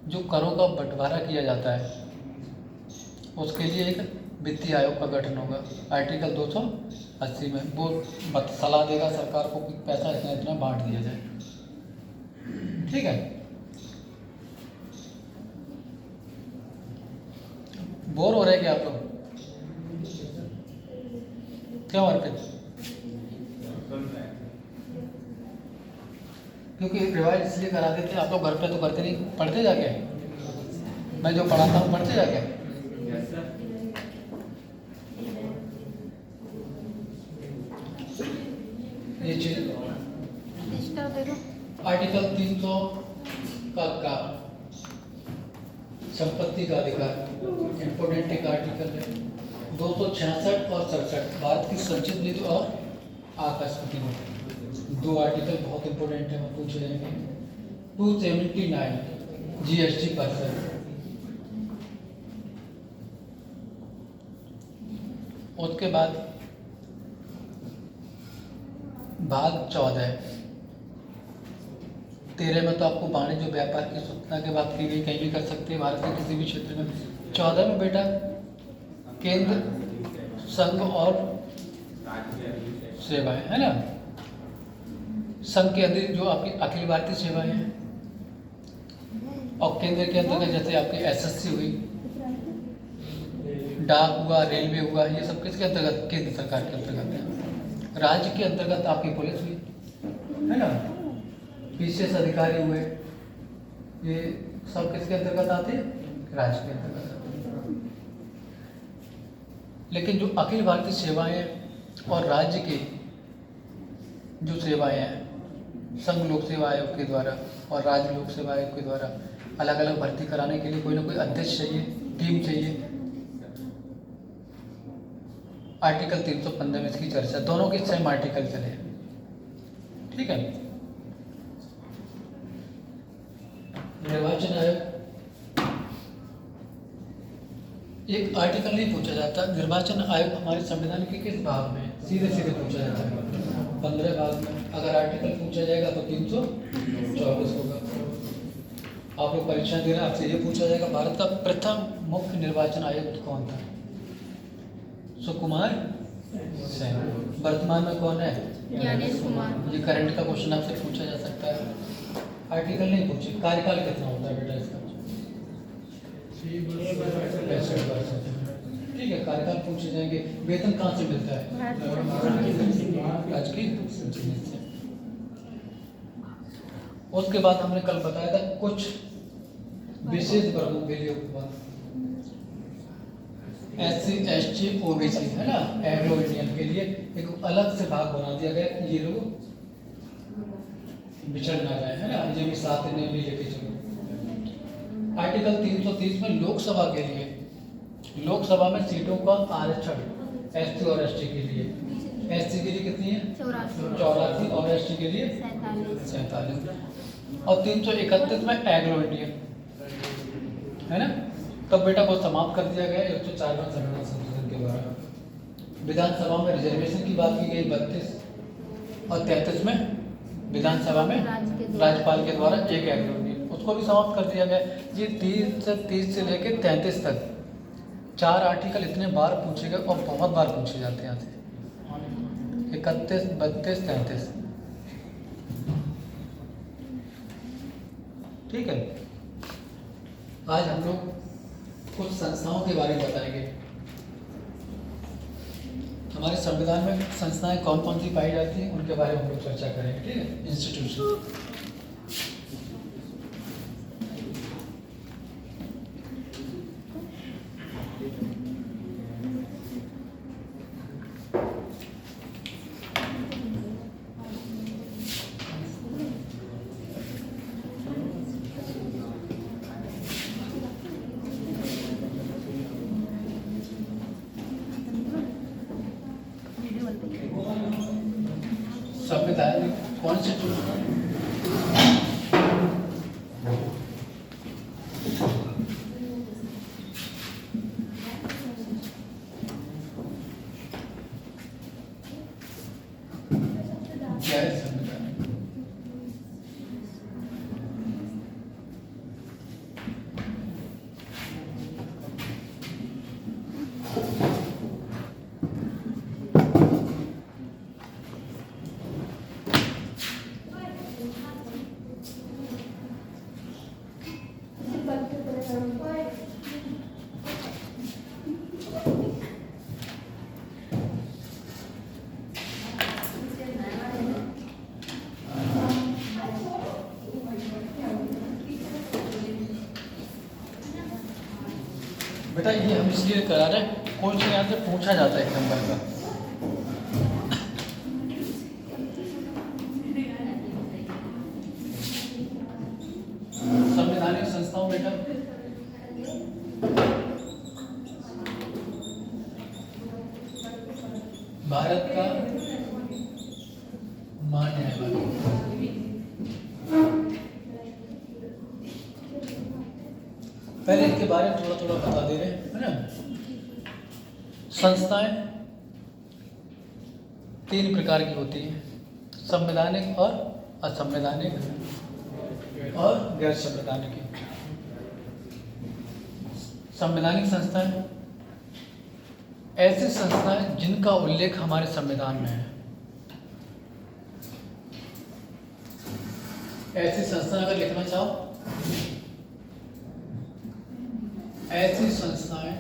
Speaker 2: जो करों का बंटवारा किया जाता है उसके लिए एक वित्तीय आयोग का गठन होगा। आर्टिकल 280 में वो सलाह देगा सरकार को कि पैसा इतना इतना बांट दिया जाए। ठीक है। बोर हो रहे हैं क्या आप लोग? क्यों अर्पित? क्योंकि रिवाइज इसलिए करा देते हैं, आप लोग घर पे तो करते नहीं, पढ़ते जाके? मैं जो पढ़ाता हूँ पढ़ते जाके? ये चीज आर्टिकल 300 का संपत्ति का अधिकार इंपोर्टेंट एक आर्टिकल है। 266 और 67 भारत की संचित नीति और आकाशपति नीति, 2 आर्टिकल बहुत इंपोर्टेंट है, वो पूछे जाएंगे। 279 जीएसटी पर्सन। उसके बाद भाग 14 13 में तो आपको वाणिज्य व्यापार की स्वतंत्रता की बात की गई, कहीं भी कर सकते हैं भारत के किसी भी क्षेत्र में। 14 में बेटा केंद्र, संघ और सेवाएं, है ना। संघ के अंदर जो आपकी अखिल भारतीय सेवाएं हैं और केंद्र के अंतर्गत जैसे आपकी एसएससी हुई, डाक हुआ, रेलवे हुआ, ये सब किसके अंतर्गत? केंद्र सरकार के अंतर्गत है। राज्य के अंतर्गत आपकी पुलिस हुई, है ना, विशेष अधिकारी हुए, ये सब किसके अंतर्गत आते हैं? राज्य के अंतर्गत आते हैं। लेकिन जो अखिल भारतीय सेवाएं हैं और राज्य की जो सेवाएं हैं, संघ लोक सेवा आयोग के द्वारा और राज्य लोक सेवा आयोग के द्वारा अलग अलग भर्ती कराने के लिए कोई ना कोई अध्यक्ष चाहिए, टीम चाहिए। आर्टिकल 315 में इसकी चर्चा, दोनों के सेम आर्टिकल चले। ठीक है। निर्वाचन आयोग एक आर्टिकल नहीं पूछा जाता, निर्वाचन आयोग हमारे संविधान के किस भाग में है? सीधे सीधे पूछा जाता है 15 भाग में। अगर आर्टिकल पूछा जाएगा तो 324 होगा। आप लोग परीक्षा दे रहे हैं, आपसे ये पूछा जाएगा भारत का प्रथम मुख्य निर्वाचन आयुक्त कौन था? सुकुमार सेन। वर्तमान में कौन है?
Speaker 3: ज्ञानेश कुमार।
Speaker 2: ये करंट का क्वेश्चन आपसे पूछा जा सकता है। आर्टिकल नहीं पूछे। कार्यकाल कितना होता है बेटा इसका? 65 वर्ष। ठीक है, कार्यकाल पूछे जाएंगे। वेतन कहाँ से मिलता है? राजकीय संचित से। उसके बाद हमने कल बताया था कुछ विशेष वर्गों के लिए उपबंध, SC ST OBC है ना, एंग्लो इंडियन के लिए एक अलग से भाग बना दिया गया। ये लोग बिछड़ ना जाए, है ना, ये भी साथ में भी लेके चलो। आर्टिकल 330 में लोकसभा के लिए, लोकसभा में सीटों का आरक्षण SC और ST के लिए, SC के लिए कितनी है? 84 और ST के लिए 47। और 331 में एंग्लो इंडियन, है ना। तब बेटा को समाप्त कर दिया गया 104 संविधान संशोधन के द्वारा। विधानसभा में रिजर्वेशन की बात की गई 32 और 33 में विधानसभा में राज्यपाल के द्वारा एक एंग्लो इंडियन, उसको भी समाप्त कर दिया गया। ये 30 से लेकर 33 तक 4 आर्टिकल इतने बार पूछे गए और बहुत बार पूछे जाते हैं यहाँ से। 31, 32, 33। ठीक है, आज हम लोग कुछ संस्थाओं के बारे में बताएंगे। हमारे संविधान में संस्थाएं कौन कौन सी पाई जाती हैं उनके बारे में हम लोग चर्चा करेंगे। ठीक है, इंस्टीट्यूशन। संविधान कॉन्स्टिट्यूशन क्या है? संविधान बेटा ये हम इसलिए करा रहे हैं, क्वेश्चन यहाँ से पूछा जाता है 1 नंबर का। संवैधानिक संस्थाओं बेटा भारत का मान्य है। पहले इसके बारे में थोड़ा थोड़ा बता दे रहे हैं, है ना। संस्थाएं 3 प्रकार की होती हैं, संवैधानिक और असंवैधानिक और गैर संवैधानिक। संवैधानिक संस्थाएं ऐसी संस्थाएं जिनका उल्लेख हमारे संविधान में है। ऐसी संस्थाएं अगर लिखना चाहो, ऐसी संस्थाएं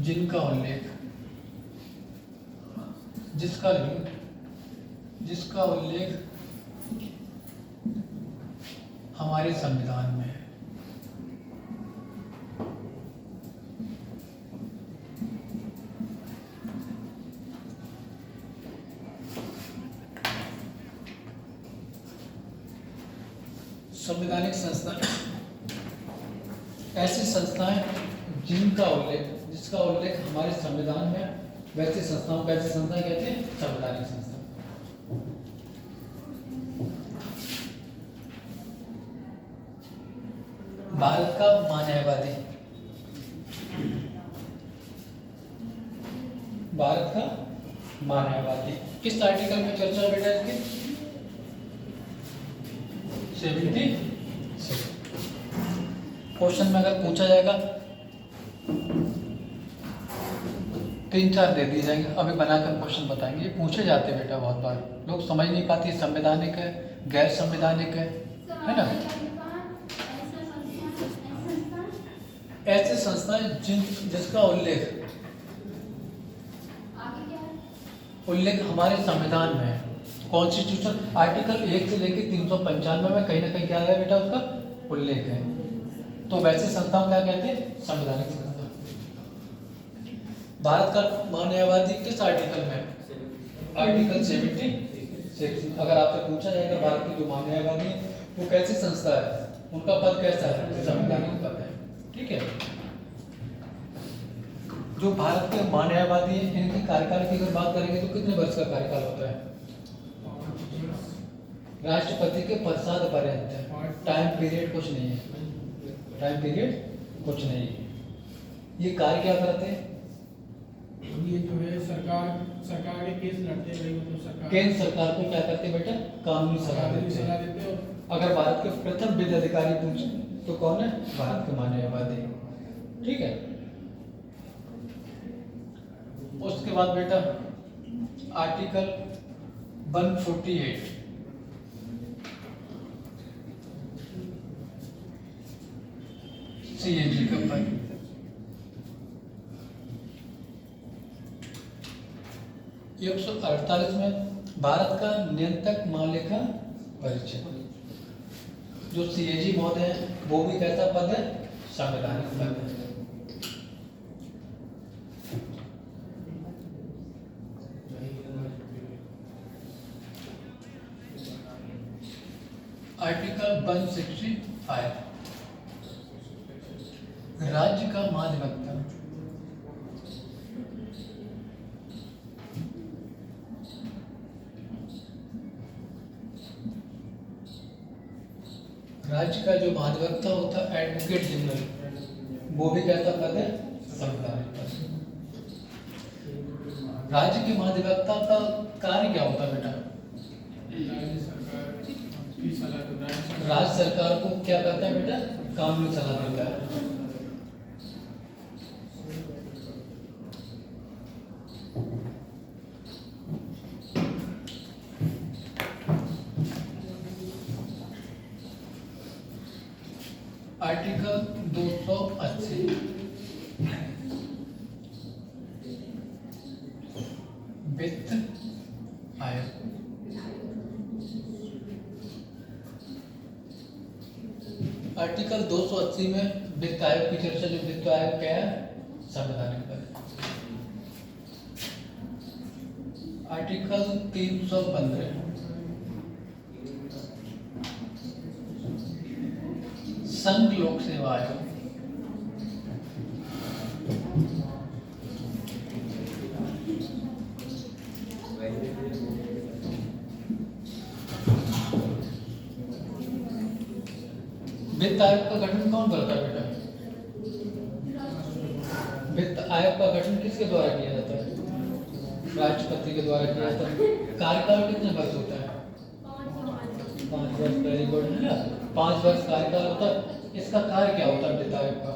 Speaker 2: जिनका उल्लेख जिसका उल्लेख हमारे संविधान में है। संवैधानिक संस्था ऐसी संस्थाएं जिसका उल्लेख हमारे संविधान में, वैसी संस्थाओं को ऐसी संस्थाएं कहते हैं संवैधानिक संस्था। भारत का न्यायवादी, भारत का न्यायवादी किस आर्टिकल में चर्चा है बेटा इसकी? 76। क्वेश्चन में अगर पूछा जाएगा 3-4 दे दिए जाएंगे, अभी बनाकर क्वेश्चन बताएंगे। ये पूछे जाते हैं बेटा बहुत बार, लोग समझ नहीं पाते संवैधानिक है गैर संवैधानिक है ना। ऐसे संस्थाएं जिसका उल्लेख हमारे संविधान में है, कॉन्स्टिट्यूशन आर्टिकल 1 से लेकर 395 में कहीं ना कहीं क्या है बेटा, उसका उल्लेख है। तो वैसे संस्थाओं क्या कहते हैं? संवैधानिक संस्था। भारत का न्यायवादी किस आर्टिकल में? आर्टिकल 76। अगर आपसे पूछा जाएगा भारत की जो न्यायवादी है वो कैसी संस्था है, उनका पद कैसा है? संवैधानिक पद है। ठीक है। जो भारत के न्यायवादी है इनके कार्यकाल की अगर बात करेंगे तो कितने वर्ष का कार्यकाल होता है? राष्ट्रपति के पदसाध पर्यंत है। टाइम पीरियड कुछ नहीं है, टाइम पीरियड कुछ नहीं है। ये कार्य क्या करते हैं?
Speaker 1: ये जो है सरकार के केस लड़ते हैं, मतलब सरकार
Speaker 2: केंद्र सरकार को क्या करते हैं बेटा? कानूनी सलाह देते हैं। अगर भारत के प्रथम विधि अधिकारी पूछे तो कौन है? भारत के न्यायवादी। ठीक है। उसके बाद बेटा आर्टिकल 148 सीएजी का पद। 148 में भारत का नियंत्रक महालेखा परीक्षक जो सीएजी महोदय है वो भी कैसा पद है? संवैधानिक पद है। आर्टिकल 165 राज्य का महाधिवक्ता। राज्य का जो महाधिवक्ता होता है एडवोकेट जनरल, वो भी कैसा पद है? संवैधानिक पद। राज्य के महाधिवक्ता का कार्य क्या होता है बेटा? राज्य सरकार को क्या करता है बेटा? कानूनी सलाह देता है। आर्टिकल 280 वित्त आयोग। आर्टिकल 280 में वित्त आयोग की चर्चा। जो वित्त आयोग क्या है? संवैधानिक पद। आर्टिकल 315 संघ लोक सेवा आयोग। वित्त आयोग का गठन कौन करता है बेटा? वित्त आयोग का गठन किसके द्वारा किया जाता है? राष्ट्रपति के द्वारा किया जाता है। कार्यकाल कितने वर्ष होता है? 5 वर्ष। वेरी गुड है ना, 5 वर्ष कार्यकाल होता है। इसका कार्य क्या होता है वित्त आयोग का?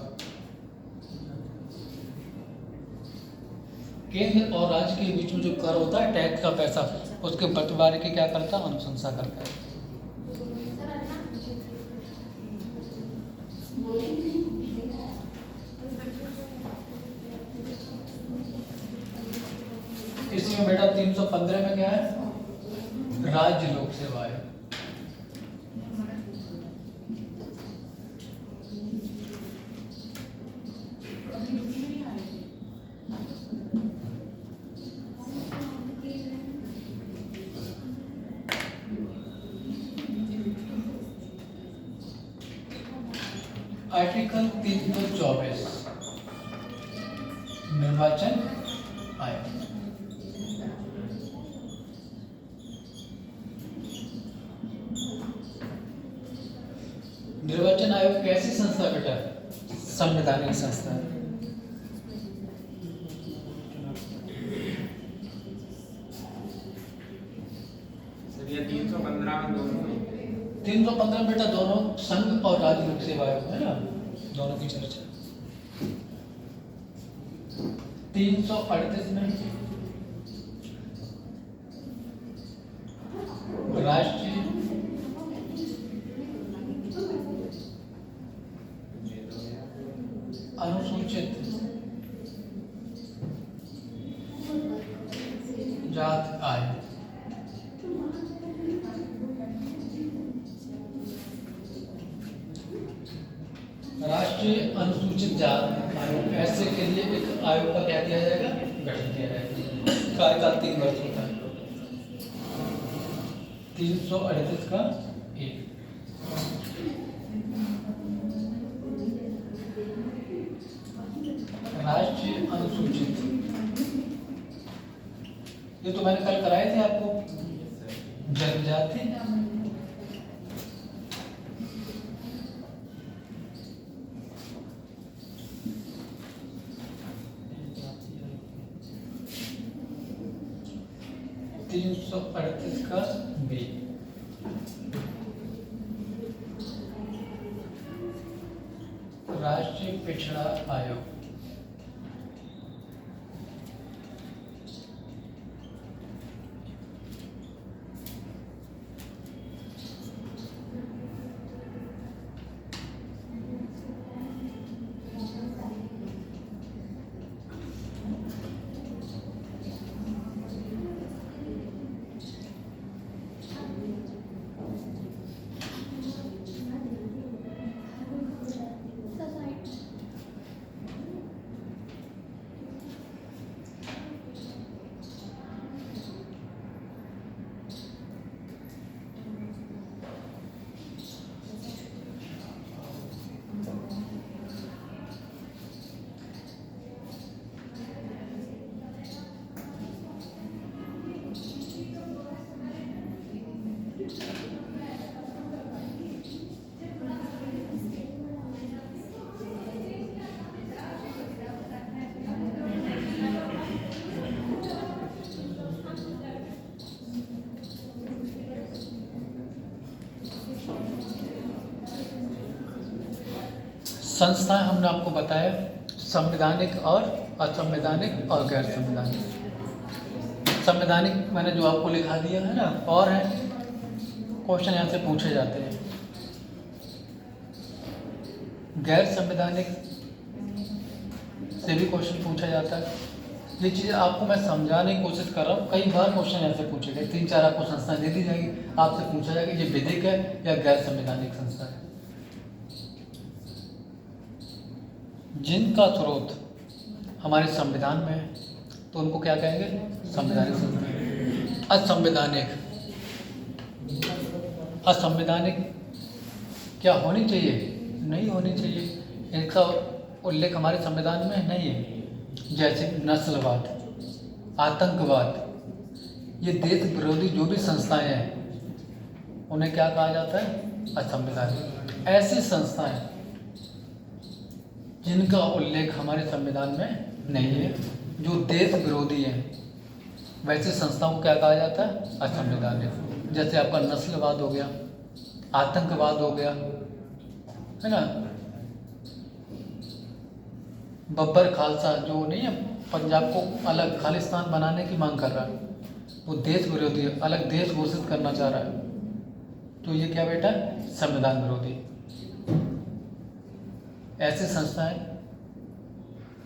Speaker 2: केंद्र और राज्य के बीच में जो कर होता है टैक्स का पैसा, उसके बंटवारे की क्या करता है? अनुशंसा करता है। इसी में बेटा 315 में क्या है? राज्य लोक सेवा आयोग। आर्टिकल 324 निर्वाचन आयोग। निर्वाचन आयोग कैसी संस्था संस्था बेटा? संवैधानिक संस्था।
Speaker 3: सर ये 315 में दोनों
Speaker 2: 315 बेटा दोनों संघ और राज्य लोक सेवा आयोग है ना, दोनों की चर्चा। 338 में राष्ट्रीय अनुसूचित जात आयोग। राष्ट्रीय अनुसूचित जात आयोग, ऐसे के लिए एक आयोग का क्या किया जाएगा? गठन किया जाएगा। कार्यकाल 3 वर्ष होता है। 338 का 1। राष्ट्रीय अनुसूचित, ये तो मैंने कल कराए थे आपको, जनजाति तीन 338 का बी। राष्ट्रीय पिछड़ा आयोग, संस्थाएं हमने आपको बताया संवैधानिक और असंवैधानिक और गैर संवैधानिक। संवैधानिक मैंने जो आपको लिखा दिया है ना, और है क्वेश्चन यहाँ से पूछे जाते हैं। गैर संवैधानिक से भी क्वेश्चन पूछा जाता है। ये चीज़ आपको मैं समझाने की कोशिश कर रहा हूँ, कई बार क्वेश्चन यहाँ से पूछे गए। 3-4 आपको संस्थाएं दे दी जाएगी, आपसे पूछा जाएगा ये विधिक है या गैर संवैधानिक संस्था है। जिनका स्रोत हमारे संविधान में है तो उनको क्या कहेंगे? संवैधानिक संस्था। असंवैधानिक, असंवैधानिक क्या होनी चाहिए? नहीं होनी चाहिए, इनका उल्लेख हमारे संविधान में नहीं है। जैसे नस्लवाद, आतंकवाद, ये देश विरोधी जो भी संस्थाएं हैं उन्हें क्या कहा जाता है? असंवैधानिक। ऐसी संस्थाएं जिनका उल्लेख हमारे संविधान में नहीं है, जो देश विरोधी हैं, वैसे संस्थाओं को क्या कहा जाता है? असंवैधानिक। जैसे आपका नस्लवाद हो गया, आतंकवाद हो गया, है ना। बब्बर खालसा जो नहीं है, पंजाब को अलग खालिस्तान बनाने की मांग कर रहा है, वो देश विरोधी है, अलग देश घोषित करना चाह रहा है, तो ये क्या बेटा? संविधान विरोधी। ऐसे संस्थाएं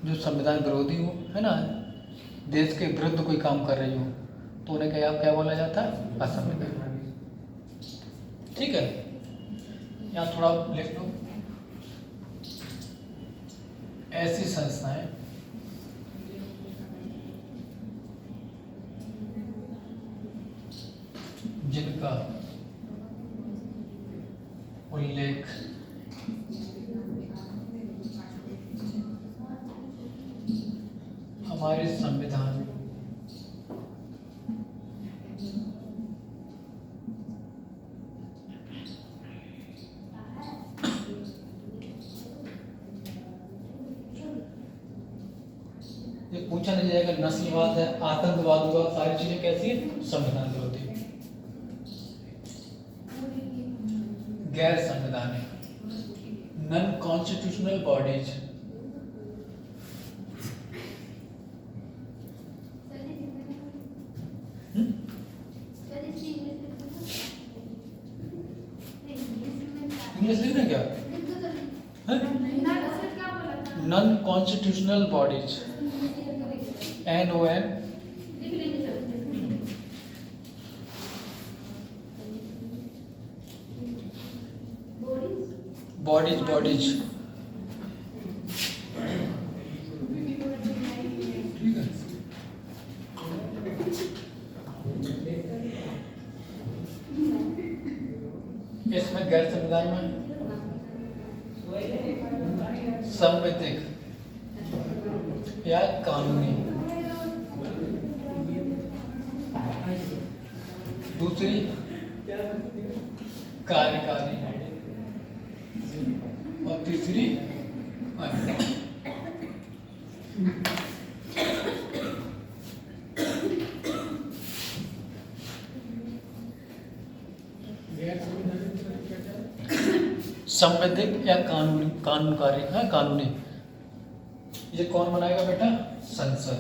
Speaker 2: जो संविधान विरोधी हो, है ना, देश के विरुद्ध कोई काम कर रही हो, तो उन्हें क्या बोला जाता है? असंवैधानिक। ठीक है, यहाँ थोड़ा लिख लो। ऐसी संस्थाएं जिनका उल्लेख हमारे संविधान ये पूछा नहीं जाएगा नस्लवाद है, आतंकवाद हुआ, सारी चीजें कैसी है? संविधान विरोधी। गैर संवैधानिक, नॉन कॉन्स्टिट्यूशनल बॉडीज, इंग्लिश लिख रहे हैं क्या? Non constitutional bodies, NON, bodies bodies, ठीक है। इसमें गैर संविधान में संवैधानिक या कानूनी, दूसरी कार्यकारी और तीसरी अन्य।
Speaker 1: गैर संवैधानिक क्या क्या?
Speaker 2: संवैधानिक या कानूनी, कानूनकारी, हाँ कानूनी। ये कौन बनाएगा बेटा? संसद।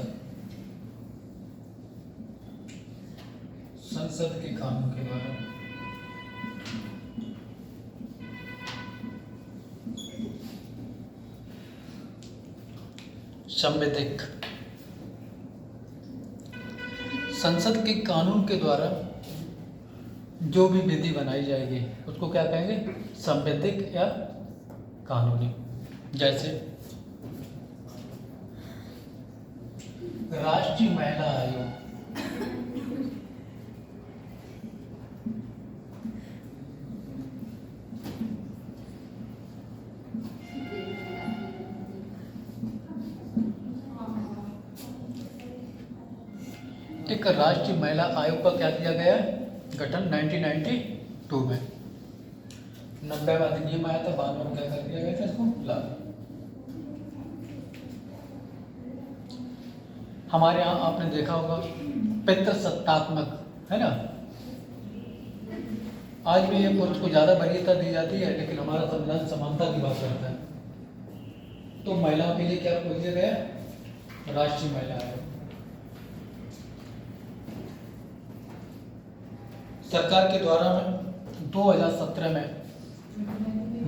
Speaker 2: संसद के कानून के द्वारा। संवैधानिक, संसद के कानून के द्वारा जो भी विधि बनाई जाएगी उसको क्या कहेंगे? संवैधानिक या कानूनी। जैसे राष्ट्रीय महिला आयोग, एक राष्ट्रीय महिला आयोग का क्या किया गया है? गठन 1992 में। 90 में अधिनियम आया था, 92 में क्या कर दिया गया था इसको? लागू। हमारे यहाँ आपने देखा होगा पितृसत्तात्मक, है ना? आज भी ये पुरुष को ज्यादा वरीयता दी जाती है, लेकिन हमारा संविधान समानता की बात करता है। तो महिलाओं के लिए क्या खोल दिया गया? राष्ट्रीय महिला आयोग। सरकार के द्वारा 2017 में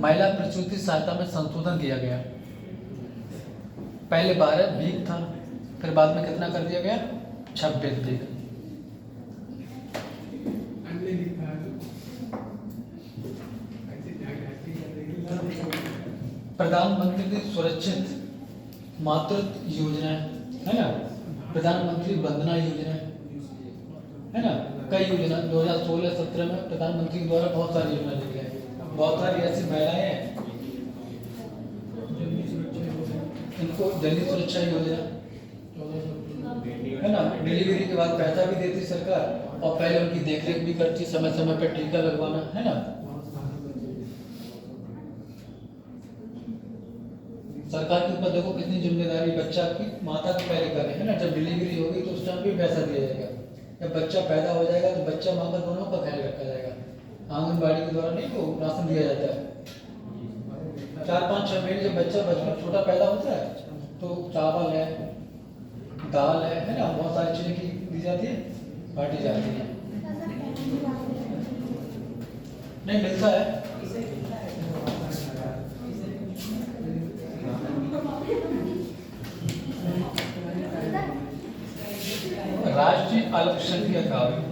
Speaker 2: महिला प्रसूति सहायता में संशोधन किया गया। पहले 12 वीक था, फिर बाद में कितना कर दिया गया? 26 वीक। प्रधानमंत्री सुरक्षित मातृत्व योजना, है ना? प्रधानमंत्री वंदना योजना, है ना? कई योजना 2016-17 में प्रधानमंत्री के द्वारा बहुत सारी योजना दी गई। बहुत सारी ऐसी महिलाएं हैं, इनको जननी सुरक्षा योजना, है ना? डिलीवरी के बाद पैसा भी देती सरकार, और पहले उनकी देखरेख भी करती, समय समय पर टीका लगवाना, है ना? सरकार के ऊपर देखो कितनी जिम्मेदारी बच्चा की माता की पहले करे, है ना? जब डिलीवरी होगी तो उस टाइम भी पैसा दिया जाएगा। जब बच्चा पैदा हो जाएगा तो बच्चा माँ का दोनों का ख्याल रखा जाएगा। आंगनबाड़ी के द्वारा नहीं, तो राशन दिया जाता है। 4-5-6 महीने जब बच्चा बचपन छोटा पैदा होता है तो चावल है, दाल है ना? बहुत सारी चीजें की दी जाती है, बांटी जाती है। नहीं मिलता है। राष्ट्रीय अल्पसंख्यक आयोग,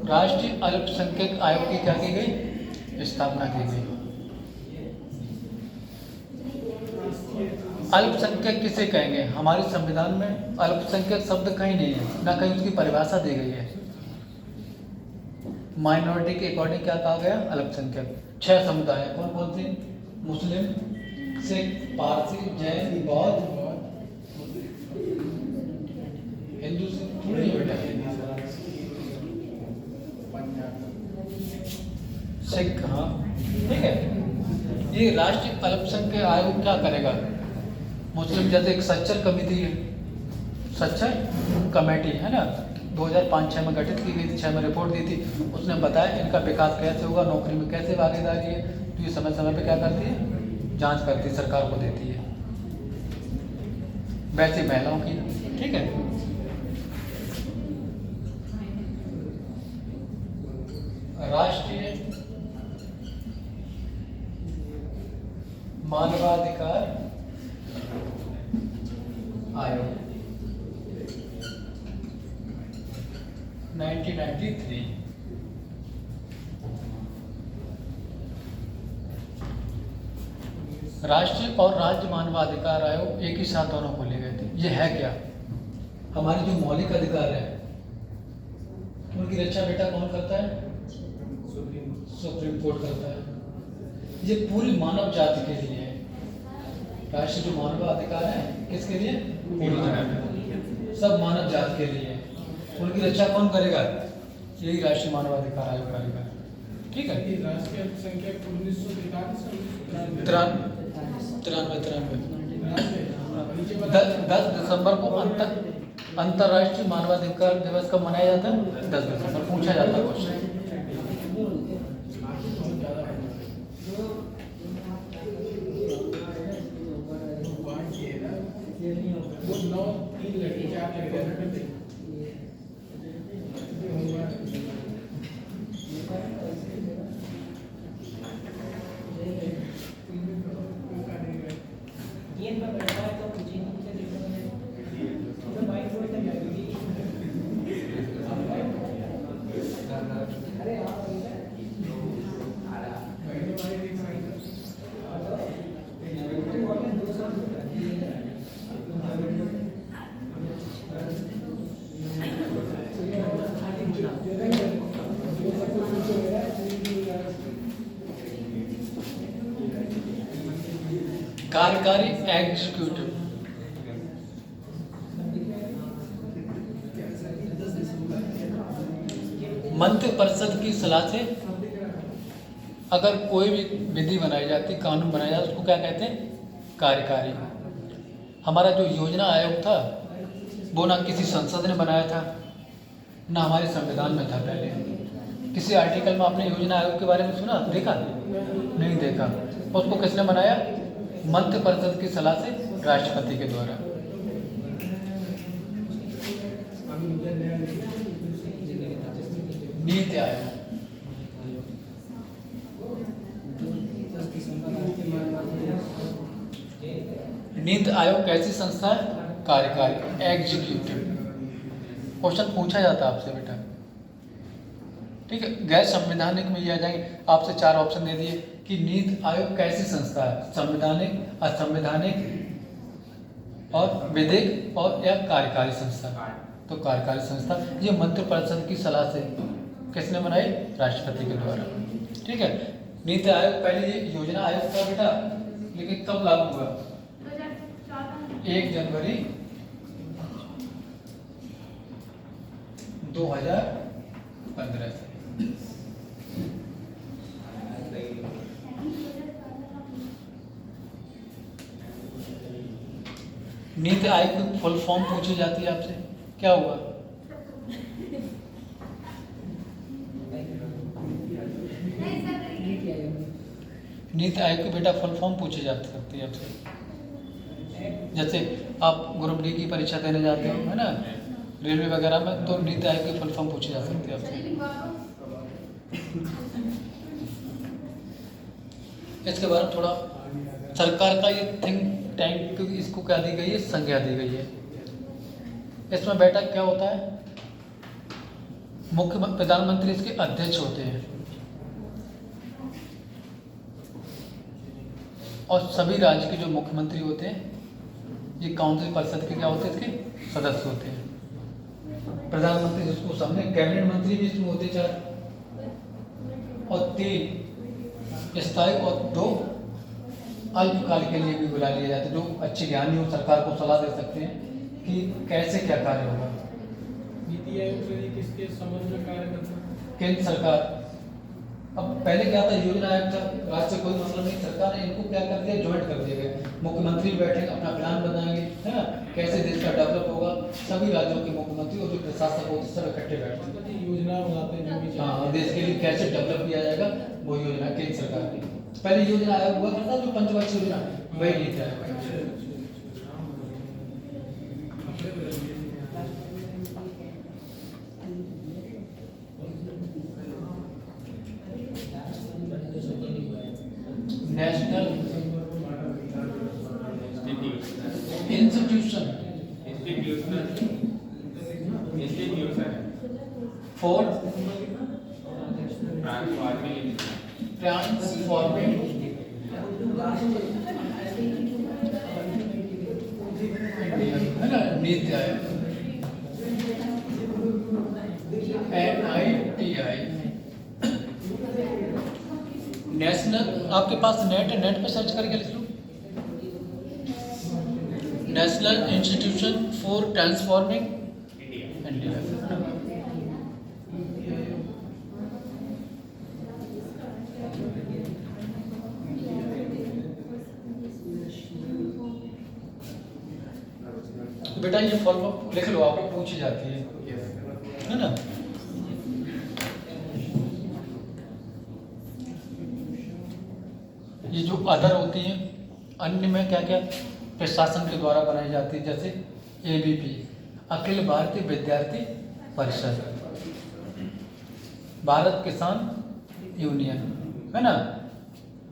Speaker 2: राष्ट्रीय अल्पसंख्यक आयोग की क्या की गई? स्थापना की गई। अल्पसंख्यक किसे कहेंगे? हमारे संविधान में अल्पसंख्यक शब्द कहीं नहीं है, ना कहीं उसकी परिभाषा दी गई है। माइनॉरिटी के अकॉर्डिंग क्या कहा गया? अल्पसंख्यक। 6 समुदाय कौन कौन से? मुस्लिम, सिख, पारसी, जैन, बौद्ध हाँ ठीक है। ये राष्ट्रीय अल्पसंख्यक आयोग क्या करेगा? मुस्लिम जैसे एक सच्चर कमेटी है, सच्चर कमेटी है ना, 2005-06 में गठित की गई थी, 6 में रिपोर्ट दी थी। उसने बताया इनका विकास कैसे होगा, नौकरी में कैसे भागीदारी है, तो ये समय समय पे क्या करती है, जांच करती है, सरकार को देती है। वैसे महिलाओं की, ठीक है। राष्ट्रीय मानवाधिकार आयोग 1993। राष्ट्रीय और राज्य मानवाधिकार आयोग एक ही साथ दोनों को ले गए थे। ये है क्या? हमारे जो मौलिक अधिकार है उनकी रक्षा बेटा कौन करता है? सुप्रीम कोर्ट करता है। ये पूरी मानव जाति के लिए है। राष्ट्रीय जो मानवाधिकार है किसके लिए? पूरी जाति, सब मानव जाति के लिए है। उनकी रक्षा कौन करेगा? यही राष्ट्रीय मानवाधिकार आयोग करेगा, ठीक है।
Speaker 1: ये राष्ट्रीय अल्पसंख्यक 1943
Speaker 2: 10 दिसंबर को अंतर्राष्ट्रीय मानवाधिकार दिवस कब मनाया जाता है? 10 दिसंबर। पूछा जाता है क्वेश्चन।
Speaker 1: वो 9 3 लड़के 4 लड़के
Speaker 2: कार्यकारी एग्जीक्यूटिव, मंत्रिपरिषद की सलाह से अगर कोई भी विधि बनाई जाती, कानून बनाया जाता, उसको क्या कहते हैं? कार्यकारी। हमारा जो योजना आयोग था वो ना किसी संसद ने बनाया था, ना हमारे संविधान में था। पहले किसी आर्टिकल में आपने योजना आयोग के बारे में सुना, देखा? नहीं देखा। उसको किसने बनाया? मंत्रिपरिषद की सलाह से राष्ट्रपति के द्वारा। नीति आयोग, नीति आयोग कैसी संस्था है? कार्यकारी, एग्जीक्यूटिव। क्वेश्चन पूछा जाता है आपसे बेटा, ठीक है। गैर संवैधानिक में ये आ जाएंगे। आपसे 4 ऑप्शन दे दिए कि नीति आयोग कैसी संस्था है? संवैधानिक, असंवैधानिक और विधिक और या कार्यकारी संस्था। तो कार्यकारी संस्था ये मंत्रिपरिषद की सलाह से किसने बनाई? राष्ट्रपति के द्वारा, ठीक है। नीति आयोग पहले ये योजना आयोग था बेटा, लेकिन कब लागू हुआ? 1 जनवरी 2015 से। नीति आयोग की फुल फॉर्म पूछी जाती है आपसे, क्या हुआ? नीति आयोग की बेटा फुल फॉर्म पूछी जा सकती है आपसे। जैसे आप ग्रुप डी की परीक्षा देने जाते हो, है ना, रेलवे वगैरह में, तो नीति आयोग की फुल फॉर्म पूछी जा सकती है आपसे। इसके बारे में थोड़ा, सरकार का ये थिंक टैंक, इसको क्या दी गई है? संज्ञा दी गई है। इसमें बेटा क्या होता है? मुख्य प्रधानमंत्री इसके अध्यक्ष होते हैं और सभी राज्य के जो मुख्यमंत्री होते हैं ये काउंसिल परिषद के क्या होते हैं? इसके सदस्य होते हैं। प्रधानमंत्री जिसको सामने, कैबिनेट मंत्री भी इसमें होते 4 और 3 स्थायी और 2 अल्पकाल के लिए भी बुला लिए जाते हैं, जो अच्छे ज्ञानी हो, सरकार को सलाह दे सकते हैं कि कैसे क्या कार्य होगा।
Speaker 1: नीति आयोग से किसके समझ में कार्य करता है?
Speaker 2: केंद्र सरकार, अब पहले क्या था, योजना आयोग था, राज्य से कोई मतलब नहीं, सरकार ने इनको क्या कर दिया, ज्वाइंट कर दिया गया। मुख्यमंत्री बैठेंगे, अपना प्लान बनाएंगे, है ना, कैसे देश का डेवलप होगा, सभी राज्यों के मुख्यमंत्री और जो प्रशासक होते सब इकट्ठे बैठते हैं,
Speaker 1: योजना बनाते हैं जो भी चाहिए।
Speaker 2: हाँ, देश के लिए कैसे डेवलप किया जाएगा, वो योजना केंद्र सरकार की। पहले योजना आयोग हुआ करता जो पंचवर्षीय योजना, वही नीति आयोग है। नेशनल इंस्टीट्यूशन फॉर ट्रांसफॉर्मिंग है ना, नीति आयोग NITI। नेशनल, आपके पास नेट है, नेट पे सर्च करके लिख लो, national institution for transforming India. बेटा ये फॉलो लिख लो, आपको पूछी जाती है ना। ये जो अदर होती हैं, अन्य में क्या क्या प्रशासन के द्वारा बनाई जाती है, जैसे ABP, अखिल भारतीय विद्यार्थी परिषद, भारत किसान यूनियन, है ना,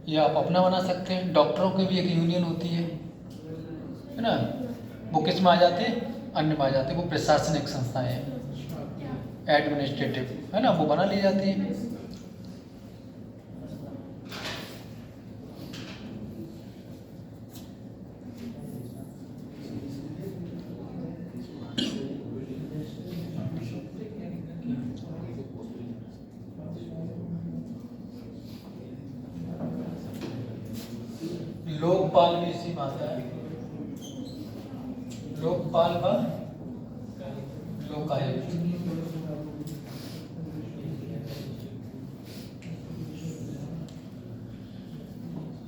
Speaker 2: ये आप अपना बना सकते हैं। डॉक्टरों की भी एक यूनियन होती है ना, वो किस में आ जाते हैं, अन्य में आ जाते हैं, वो प्रशासनिक संस्थाएं हैं, एडमिनिस्ट्रेटिव, है ना, वो बना ली जाती है। लोकपाल भी इसी में आता है, लोकपाल व लोकायुक्त।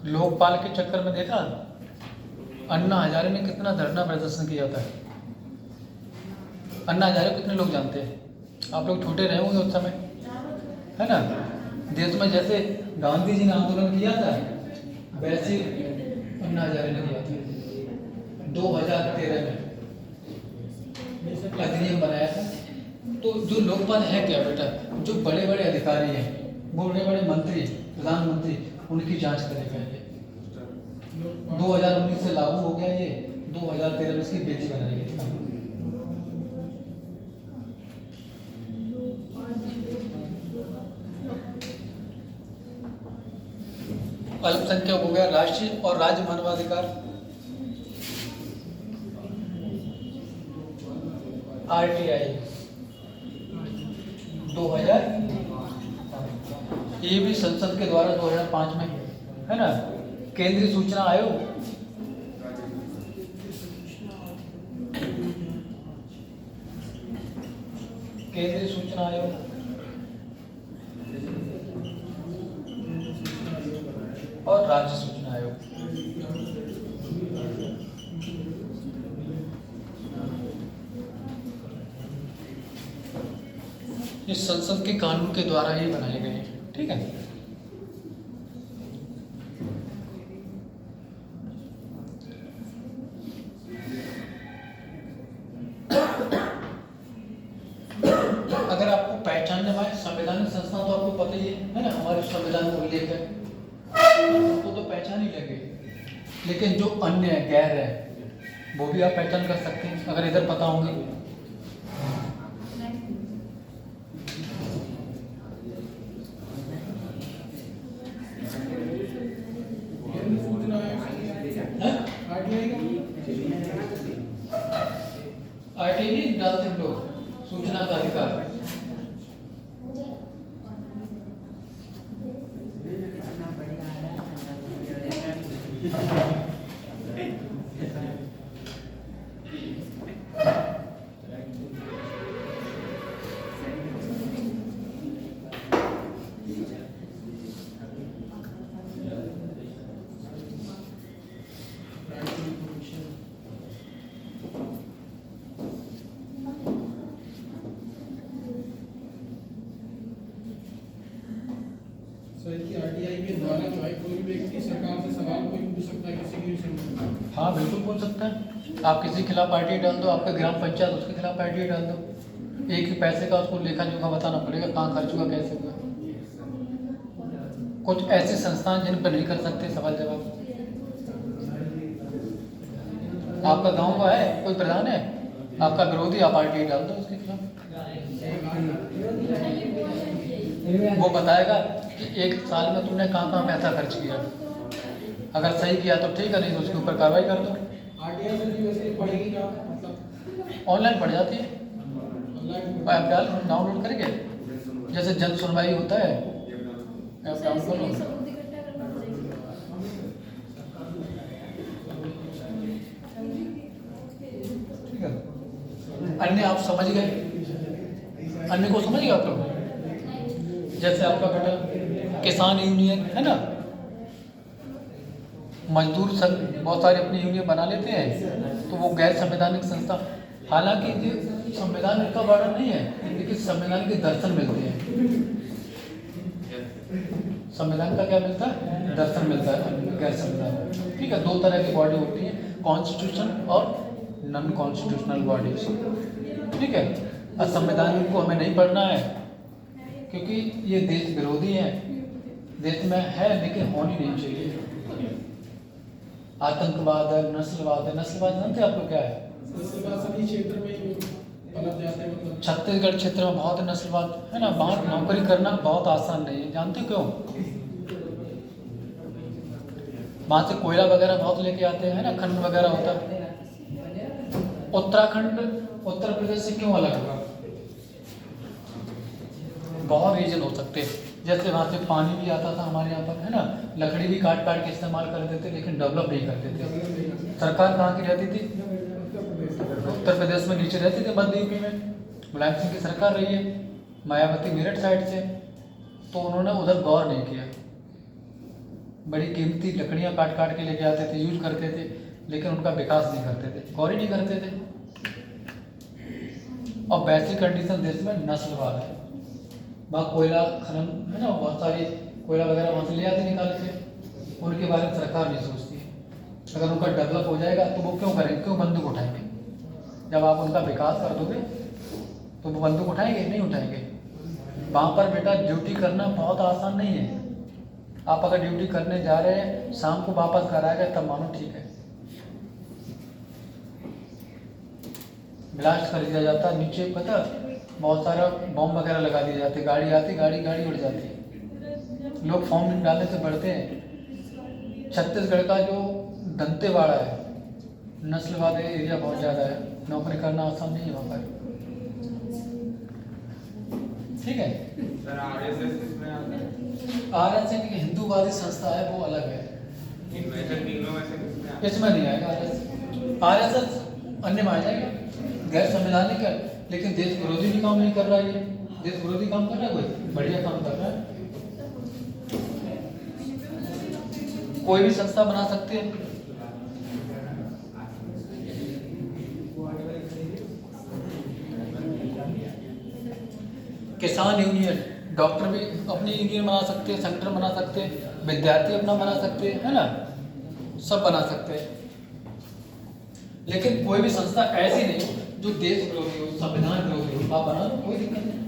Speaker 2: लोकपाल के चक्कर में देखा अन्ना हजारे ने कितना धरना प्रदर्शन किया था। अन्ना हजारे को कितने लोग जानते हैं, आप लोग छोटे रहे होंगे उस समय, है ना। देश में जैसे गांधी जी ने आंदोलन किया था, वैसे अन्ना हजारे ने किया था। 2013 में अधिनियम बनाया था। तो जो लोकपाल है क्या बेटा, जो बड़े बड़े अधिकारी हैं, बड़े बड़े मंत्री, प्रधानमंत्री, उनकी जांच करेगा ये। 2019 से लागू हो गया ये, 2013 में इसकी बेटी बनाई गई थी। अल्पसंख्यक हो गया, राष्ट्रीय और राज्य मानवाधिकार, RTI 2000, ये भी संसद के द्वारा 2005 में, है ना। केंद्रीय सूचना आयोग, केंद्रीय सूचना आयोग, और राज्य सूचना आयोग। ये संसद के कानून के द्वारा ही बनाए गए हैं, ठीक है। अगर आपको पहचानने वाले संवैधानिक संस्था तो आपको पता ही है ना, हमारे संविधान में उल्लेख है, आपको तो पहचान ही लगे। लेकिन जो अन्य है, गैर है, वो भी आप पहचान कर सकते हैं अगर इधर पता होंगे। RTI नहीं डालते हम लोग, सूचना का अधिकार।
Speaker 1: द्वारा जो है कोई भी व्यक्ति सरकार से सवाल कोई पूछ सकता है किसी की भी सुनवाई।
Speaker 2: हाँ बिल्कुल बोल सकते हैं। आप किसी के खिलाफ पार्टी डाल दो, आपके ग्राम पंचायत उसके खिलाफ पार्टी डाल दो, एक ही पैसे का उसको लेखा जोखा बताना पड़ेगा, कहाँ खर्च हुआ कैसे हुआ। कुछ ऐसी संस्थान जिन पर नहीं कर सकते सवाल जवाब। आपका गांव का है कोई प्रधान है, आपका विरोधी, आप पार्टी डाल दो उसके खिलाफ, वो बताएगा कि एक साल में तुमने कहाँ कहाँ पैसा खर्च किया। अगर सही किया तो ठीक है, नहीं तो उसके ऊपर कार्रवाई कर दो।
Speaker 1: आरटीआई से भी वैसे पड़ेगी क्या, मतलब
Speaker 2: ऑनलाइन पड़ जाती है,
Speaker 1: ऑनलाइन
Speaker 2: ऐप डाउनलोड करेंगे, जैसे जन सुनवाई होता है ऐप डाउनलोड कर लो। ठीक है, अन्य आप समझ गए, अन्य को समझ गए आप लोग। जैसे आपका बेटा किसान यूनियन है ना, मजदूर संघ बहुत सारे अपनी यूनियन बना लेते हैं, तो वो गैर संवैधानिक संस्था, हालांकि ये संविधान का वर्णन नहीं है, लेकिन संविधान के दर्शन मिलते हैं। संविधान का क्या मिलता है, दर्शन मिलता है गैर संविधान। ठीक है, दो तरह की बॉडी होती है, कॉन्स्टिट्यूशन और नॉन कॉन्स्टिट्यूशनल बॉडीज। ठीक है, और संविधान को हमें नहीं पढ़ना है क्योंकि ये देश विरोधी है, देश में है लेकिन होनी नहीं चाहिए। आतंकवाद है, नस्लवाद है, नस्लवाद जानते हैं आप लोग क्या है?
Speaker 1: नस्लवाद सभी क्षेत्र में ही पनप जाते हैं, मतलब
Speaker 2: छत्तीसगढ़ क्षेत्र में बहुत नस्लवाद है ना, वहाँ नौकरी करना बहुत आसान नहीं है, जानते हो क्यों? वहाँ से कोयला वगैरह बहुत लेके आते हैं ना, खनन वगैरह होता है। उत्तराखंड उत्तर प्रदेश से क्यों अलग होगा? बहुत रीजन हो सकते हैं, जैसे वहाँ से पानी भी आता था हमारे यहाँ पर है ना, लकड़ी भी काट काट के इस्तेमाल करते थे, लेकिन डेवलप नहीं करते थे। सरकार कहाँ की रहती थी? उत्तर प्रदेश में नीचे रहती थी, मध्य यूपी में मुलायम सिंह की सरकार रही है, मायावती मेरठ साइड से, तो उन्होंने उधर गौर नहीं किया। बड़ी कीमती लकड़ियाँ काट काट के लेके आते थे, यूज करते थे, लेकिन उनका विकास नहीं करते थे, गौर ही नहीं करते थे। और वैसी कंडीशन देश में नस्लवाद है, वहाँ कोयला खनन है ना, बहुत सारी कोयला वगैरह वहाँ से ले आते निकाल के, उनके बारे में सरकार नहीं सोचती है। अगर उनका डेवलप हो जाएगा तो वो क्यों करेंगे, क्यों बंदूक उठाएंगे? जब आप उनका विकास कर दोगे तो वो बंदूक उठाएंगे? नहीं उठाएंगे। वहाँ पर बेटा ड्यूटी करना बहुत आसान नहीं है। आप अगर ड्यूटी करने जा रहे हैं, शाम को वापस घर आएगा तब मानो ठीक है। ब्लास्ट कर दिया जाता है नीचे, पता बहुत सारा बॉम्ब वगैरह लगा दिए जाते, गाड़ी आती, गाड़ी उड़ जाती है, लोग फॉर्म डालने से बढ़ते हैं। छत्तीसगढ़ का जो दंतेवाड़ा है, नस्लवादी एरिया बहुत ज़्यादा है, नौकरी करना आसान नहीं है वहाँ पर। ठीक है,
Speaker 3: सर आरएसएस किसमें आता है?
Speaker 2: आरएसएस की हिंदूवादी संस्था है, वो अलग है।
Speaker 3: इनमें से तीनों में से किसमें आता है?
Speaker 2: इसमें नहीं आएगा आरएसएस, अन्य में आ जाएगा, गैर संवैधानिक है, लेकिन देश विरोधी भी काम नहीं कर रहा है। ये देश विरोधी काम कर रहा है, कोई बढ़िया काम कर रहा है। कोई भी संस्था बना सकते हैं। किसान यूनियन, डॉक्टर भी अपनी यूनियन बना सकते हैं, संगठन बना सकते हैं, विद्यार्थी अपना बना सकते हैं, है ना, सब बना सकते हैं। लेकिन कोई भी संस्था ऐसी नहीं जो देश विरोधी हो, संविधान विरोधी हो, आप बना लो, कोई दिक्कत नहीं।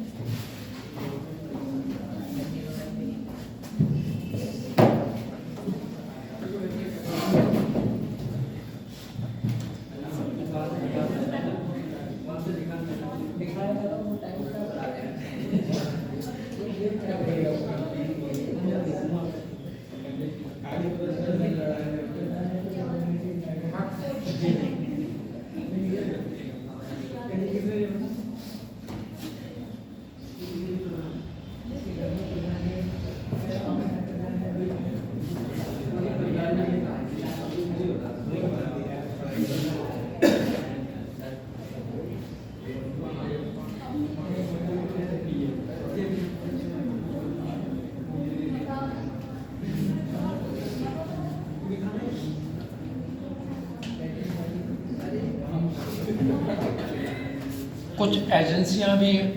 Speaker 2: कुछ एजेंसियां भी हैं,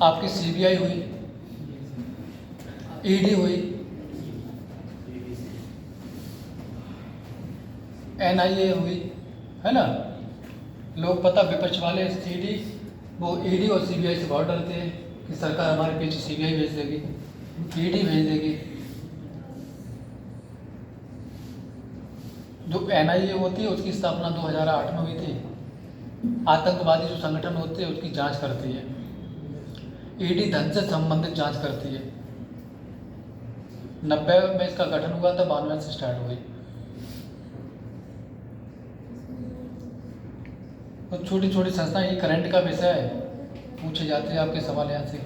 Speaker 2: आपकी सीबीआई हुई, ईडी हुई, एनआईए हुई, है ना। लोग पता विपक्ष वाले ईडी, वो ईडी और सीबीआई से बहुत डरते हैं कि सरकार हमारे पीछे सीबीआई भेज देगी, ईडी भेज देगी। जो एनआईए होती है उसकी स्थापना 2008 में हुई थी। आतंकवादी जो संगठन होते हैं उसकी जांच करती है। ईडी धन से संबंधित जांच करती है। 90 में इसका गठन हुआ था, 92 से स्टार्ट हुई। तो छोटी छोटी संस्थाएं, ये करंट का विषय है, पूछे जाते हैं आपके सवाल यहाँ से।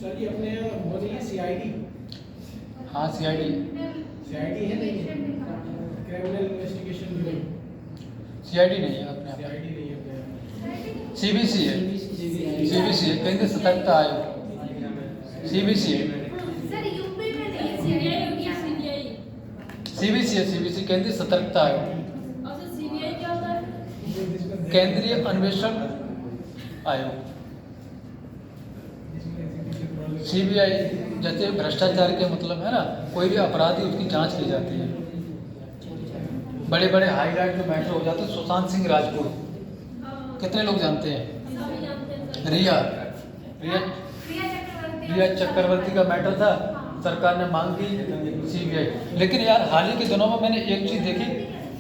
Speaker 1: सर जी अपने यहाँ हो रही है सीआईडी।
Speaker 2: हाँ सीआईडी
Speaker 1: है नहीं, क्रिमिनल इन्वेस्टिगेशन ब्यूरो।
Speaker 2: सीआईडी नहीं है अपने यहाँ,
Speaker 1: सीआईडी नहीं है अपने यहाँ।
Speaker 2: सीबीसी है, सीबीसी है, केंद्रीय सतर्कता आयोग, सीबीसी है,
Speaker 4: सर यूपी में नहीं है सीबीआई होगी या सीबीआई?
Speaker 2: सीबीसी है, सीबीसी केंद्रीय सतर्कता आयोग,
Speaker 4: और सर सीबीआई क्या होता है?
Speaker 2: केंद्रीय अन्वेषण आयोग। सीबीआई जैसे भ्रष्टाचार के मतलब है ना, कोई भी अपराधी उसकी जांच की जाती है। बड़े बड़े हाईलाइट जो मैटर हो जाते हैं, सुशांत सिंह राजपूत कितने लोग जानते हैं?
Speaker 4: सभी जानते हैं सर।
Speaker 2: रिया चक्रवर्ती का मैटर था, सरकार ने मांग की सीबीआई। लेकिन यार हाल ही के दिनों में मैंने एक चीज़ देखी,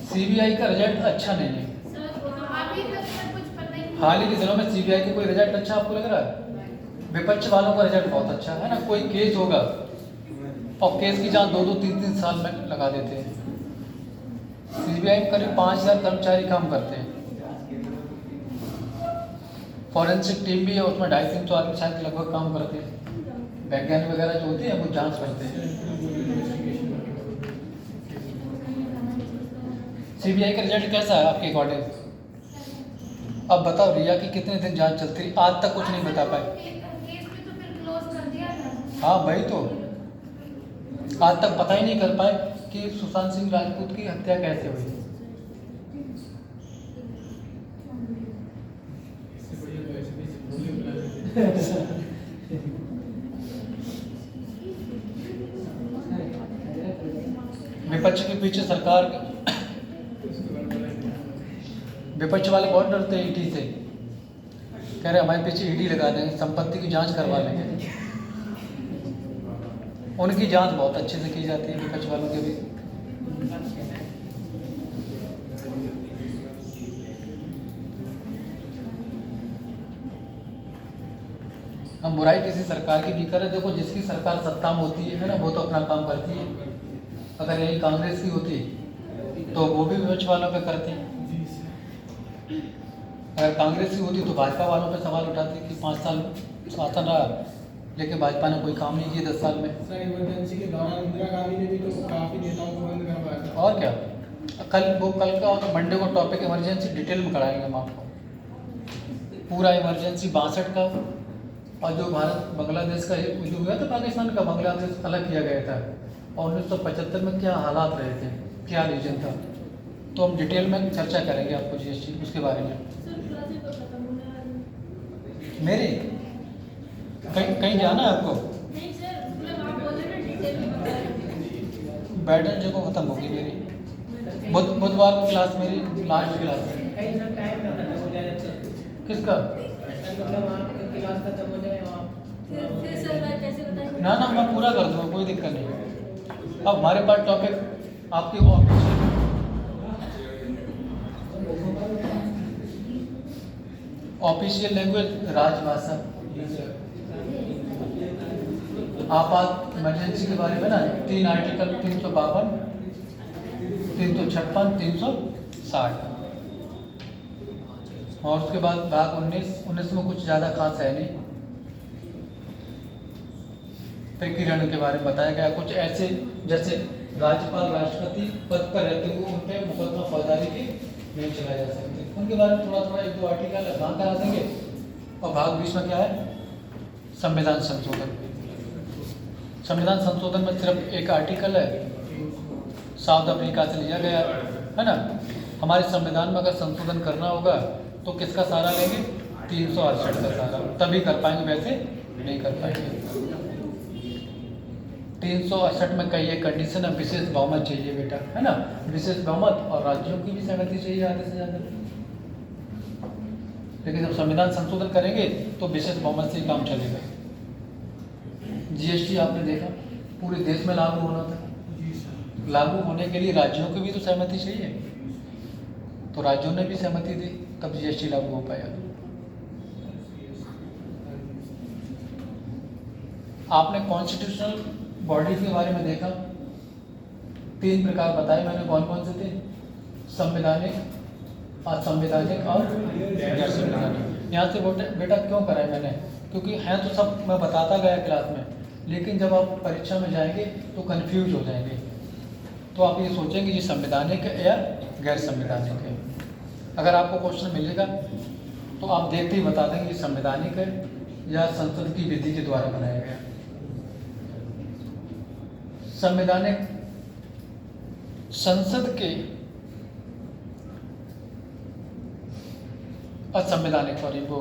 Speaker 2: सीबीआई का रिजल्ट अच्छा नहीं है।
Speaker 4: सर वो तो अभी तक सर कुछ पता ही नहीं।
Speaker 2: हाल ही के दिनों में सीबीआई की कोई रिजल्ट अच्छा आपको लग रहा है? विपक्ष वालों का रिजल्ट बहुत अच्छा है ना। कोई केस होगा और केस की जांच 2-2, 3-3 साल में लगा देते हैं। सीबीआई में करीब 5000 कर्मचारी काम करते हैं। फॉरेंसिक टीम भी है, उसमें 250-300 आदमी शायद लगभग काम करते हैं। वैज्ञानिक वगैरह जो होते हैं वो जांच करते हैं। सीबीआई का रिजल्ट कैसा है आपके अकॉर्डिंग? अब बताओ, रिया की कितने दिन जांच चलती रही? आज तक कुछ नहीं बता पाए।
Speaker 4: केस भी तो फिर क्लोज कर दिया था।
Speaker 2: हाँ भाई, तो आज तक पता ही नहीं कर पाए कि सुशांत सिंह राजपूत की हत्या कैसे हुई।
Speaker 1: इससे बढ़िया तो ऐसे भी बोले बुला देते।
Speaker 2: विपक्ष के पीछे सरकार, विपक्ष वाले बहुत डरते हैं ईडी से, कह रहे हमारे पीछे ईडी लगा देंगे, संपत्ति की जांच करवा लेंगे। उनकी जांच बहुत अच्छे से की जाती है विपक्ष वालों के भी। हम बुराई किसी सरकार की भी करें, देखो जिसकी सरकार सत्ता में होती है ना, वो तो अपना काम करती है। अगर यही कांग्रेस की होती तो वो भी विपक्ष वालों पे करती।
Speaker 1: जी सर।
Speaker 2: अगर कांग्रेस की होती तो भाजपा वालों पे सवाल उठाती कि 5 साल शासन रहा, लेकिन भाजपा ने कोई काम नहीं किया 10 साल में।
Speaker 1: सर इमरजेंसी के दौरान इंदिरा गांधी ने भी तो काफी नेताओं को बंद करवाया था।
Speaker 2: और क्या, कल का मंडे को टॉपिक इमरजेंसी डिटेल में कराएंगे हम आपको, पूरा इमरजेंसी 62 का। और जो भारत बांग्लादेश का जो हुआ था, पाकिस्तान का बांग्लादेश अलग किया गया था, और 1975 में क्या हालात रहे थे, क्या रीजन था, तो हम डिटेल में चर्चा करेंगे आपको जीएसटी उसके बारे में।
Speaker 4: सर क्लासेस तो खत्म होने वाली।
Speaker 2: मेरी कहीं जाना है आपको?
Speaker 4: नहीं सर, मतलब आप बोल रहे हैं डिटेल में बताएं।
Speaker 2: बैटन जो को ख़त्म होगी मेरी, बुधवार को क्लास मेरी लास्ट क्लास है। किसका?
Speaker 4: फिर सर मैं कैसे बताएं?
Speaker 2: ना मैं पूरा कर दूँगा, कोई दिक्कत नहीं। अब हमारे पास टॉपिक आपकी ऑफिशियल लैंग्वेज राजभाषा, आपात इमरजेंसी के बारे में ना 3 आर्टिकल 352, 356, 360, और उसके बाद भाग 19 में कुछ ज़्यादा खास है नहीं। प्रकीर्णन के बारे में बताया गया, कुछ ऐसे जैसे राज्यपाल राष्ट्रपति पद पर रहते हुए उन पर मुकदमा फौजदारी की नहीं चलाया जा सकते, उनके बारे में थोड़ा 1-2 आर्टिकल अध्ययन करा देंगे। और भाग 20 में क्या है? संविधान संशोधन। संविधान संशोधन में सिर्फ एक आर्टिकल है, साउथ अफ्रीका से लिया गया है ना। हमारे संविधान में अगर संशोधन करना होगा तो किसका सहारा लेंगे? 368 का सहारा, तभी कर पाएंगे, वैसे नहीं कर पाएंगे। 368 में कई एक कंडीशन है, विशेष बहुमत चाहिए बेटा, है ना, विशेष बहुमत, और राज्यों की भी सहमति चाहिए आधे से ज़्यादा। लेकिन जब संविधान संशोधन करेंगे तो विशेष बहुमत से ही काम चलेगा। जीएसटी आपने देखा पूरे देश में लागू होना था,
Speaker 1: जी सर।
Speaker 2: लागू होने के लिए राज्यों की भी तो सहमति चाहिए, तो राज्यों ने भी सहमति दी तब जीएसटी लागू हो पाया। आपने कॉन्स्टिट्यूशनल बॉडी के बारे में देखा, 3 प्रकार बताए मैंने, कौन कौन से थे? संवैधानिक, असंवैधानिक और गैर संवैधानिक। यहाँ से बेटा क्यों कराए मैंने, क्योंकि हैं तो सब मैं बताता गया क्लास में, लेकिन जब आप परीक्षा में जाएंगे तो कंफ्यूज हो जाएंगे, तो आप ये सोचेंगे ये संवैधानिक है या गैर संवैधानिक है। अगर आपको क्वेश्चन मिलेगा तो आप देखते ही बता देंगे ये संवैधानिक है या संसद की विधि के द्वारा बनाया गया। संवैधानिक संसद के, असंवैधानिक सॉरी वो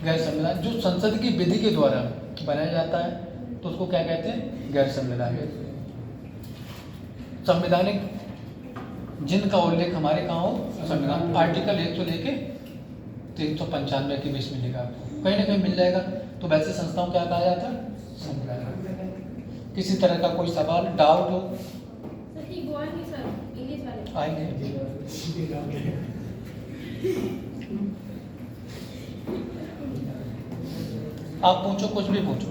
Speaker 2: गैर संवैधानिक, जो संसद की विधि के द्वारा बनाया जाता है तो उसको क्या कहते हैं? गैर संवैधानिक। संवैधानिक जिनका उल्लेख हमारे कहाँ हो, संविधान आर्टिकल 1 से लेके 395 के बीच में लिखा, कहीं ना कहीं मिल जाएगा। तो वैसे संस्थाओं क्या कहा जाता है? संविधान। किसी तरह का कोई सवाल डाउट हो
Speaker 4: सर ठीक गोवा नहीं सर, इंग्लिश वाले
Speaker 2: आएंगे। आप पूछो, कुछ भी पूछो।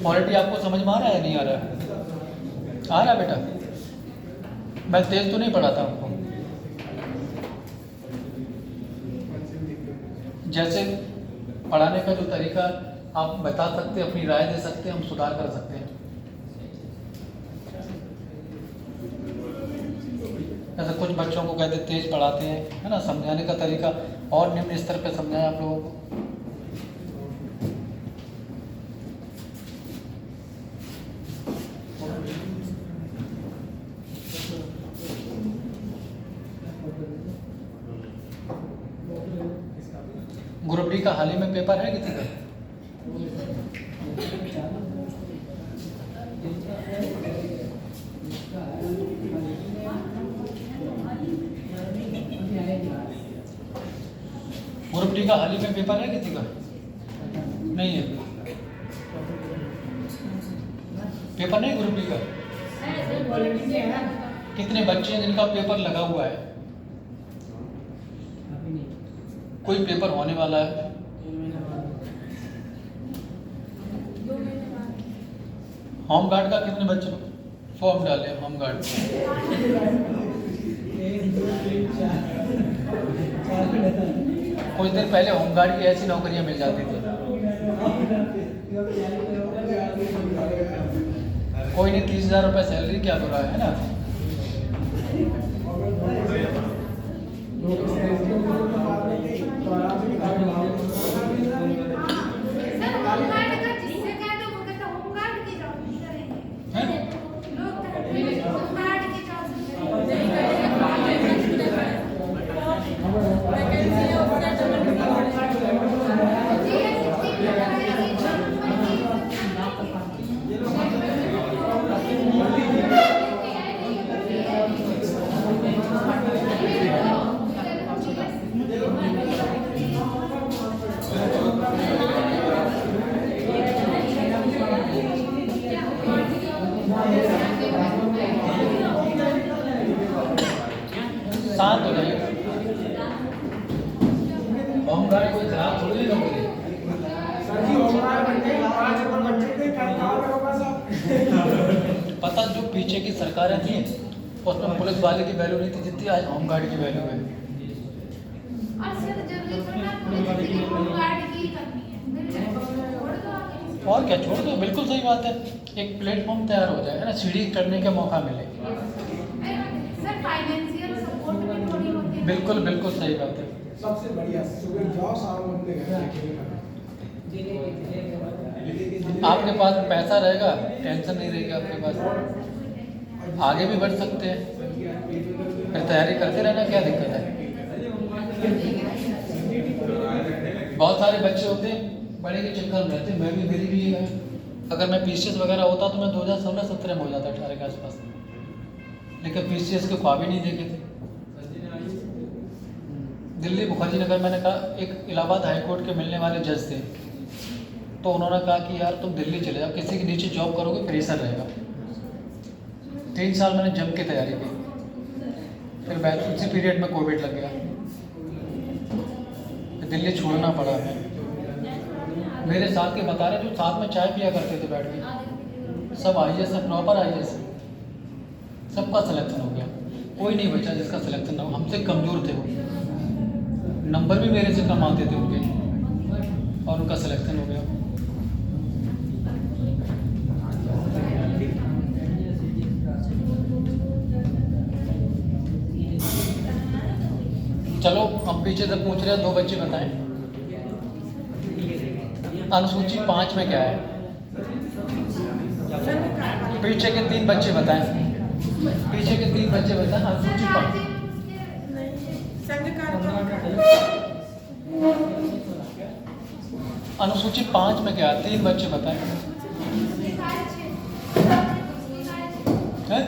Speaker 2: पॉलिटी आपको समझ में आ रहा है नहीं आ रहा है? आ रहा बेटा? मैं तेज तो नहीं पढ़ाता आपको। जैसे पढ़ाने का जो तरीका आप बता सकते हैं, अपनी राय दे सकते हैं, हम सुधार कर सकते हैं। जैसे कुछ बच्चों को कहते तेज पढ़ाते हैं, है ना, समझाने का तरीका और निम्न स्तर पे समझाएं आप लोगों को। ग्रुप डी का हाल ही में पेपर है किसी का? ग्रुप डी का हाल ही में पेपर है किसी का? नहीं है पेपर, नहीं ग्रुप डी का। कितने बच्चे हैं जिनका पेपर लगा हुआ है? कोई पेपर होने वाला है? होम गार्ड का कितने बच्चे फॉर्म डाले? होम गार्ड कुछ दिन पहले होम गार्ड की ऐसी नौकरियां मिल जाती थी। कोई नहीं, 30,000 रुपये सैलरी क्या बुरा है ना। शांत हो जाइए। होम गार्ड कोई खराब थोड़ी नहीं नौकरी। पता जो पीछे की सरकारें थी उसमें पुलिस वाले की वैल्यू नहीं थी जितनी आज होम गार्ड की वैल्यू है। और क्या, छोड़ दो, बिल्कुल सही बात है। एक प्लेटफॉर्म तैयार हो जाए, है ना, सीढ़ी चढ़ने का मौका मिले। बिल्कुल बिल्कुल सही बात है।
Speaker 1: सबसे बढ़िया सुबह जाओ शाम को अपने घर
Speaker 2: आपके पास पैसा रहेगा, टेंशन नहीं रहेगी आपके पास, आगे भी बढ़ सकते हैं। फिर तैयारी करते रहना, क्या दिक्कत है। बहुत सारे बच्चे होते हैं बड़े के चक्कर में रहते, मैं भी मेरी भी अगर मैं पीसीएस वगैरह होता तो मैं 2016-17 में हो जाता, 18 के आसपास, लेकिन पीसीएस के ख्वाब ही नहीं देखे थे। दिल्ली मुखर्जी नगर, मैंने कहा, एक इलाहाबाद हाई कोर्ट के मिलने वाले जज थे, तो उन्होंने कहा कि यार तुम दिल्ली चले जाओ, किसी के नीचे जॉब करोगे प्रेशर रहेगा। 3 साल मैंने जम के तैयारी की, फिर मैं उसी पीरियड में कोविड लग गया, दिल्ली छोड़ना पड़ा है। मेरे साथ के बता रहे जो साथ में चाय पिया करते थे बैठ के, सब आईएएस है, प्रॉपर आईएएस है, सबका सिलेक्शन हो गया, कोई नहीं बचा जिसका सिलेक्शन ना हो। हमसे कमज़ोर थे वो, नंबर भी मेरे से कम आते थे उनके, और उनका सिलेक्शन हो गया। चलो हम पीछे से पूछ रहे हैं, 2 बच्चे बताएं अनुसूची 5 में क्या है? पीछे के 3 बच्चे बताएं, पीछे के 3 बच्चे बताएं अनुसूची 5। अनुसूची 5 में क्या है? 3 बच्चे बताएं। हैं?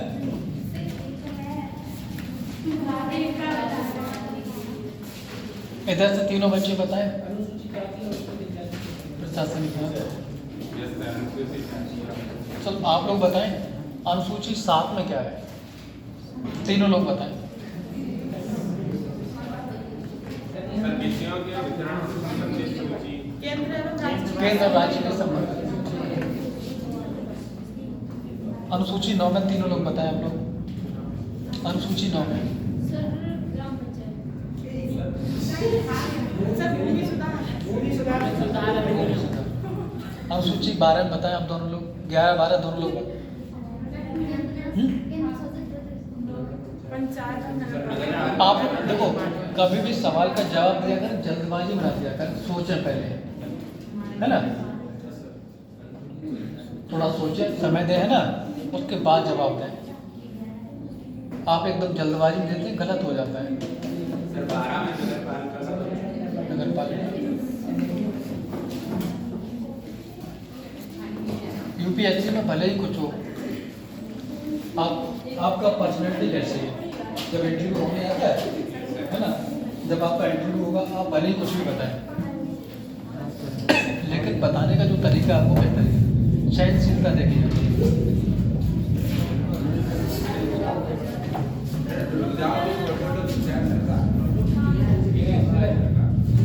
Speaker 2: इधर से तीनों बच्चे बताएं। प्रशासनिक, चलो आप लोग बताएं अनुसूची 7 में क्या है? तीनों लोग बताएं। केंद्र राज्य के संबंध। अनुसूची 9 में तीनों लोग बताएं आप लोग। अनुसूची 9 में अनुसूची 12 में बताएं आप दोनों लोग। 11-12 दोनों लोग बताएं। आप देखो, कभी भी सवाल का जवाब दिया कर, जल्दबाजी में ना दिया कर, सोचें पहले, है ना, थोड़ा सोचें, समय दे, है ना, उसके बाद जवाब दें। आप एकदम जल्दबाजी में देते हैं, गलत हो जाता है। नगर पालिका यूपीएससी में भले ही कुछ हो, आपका पर्सनैलिटी कैसी है? जब इंटरव्यू होने आता है ना, जब आपका इंटरव्यू होगा आप भले ही कुछ भी बताएं, लेकिन बताने का जो तरीका आपको बेहतर है, सहनशीलता देखी जाती है।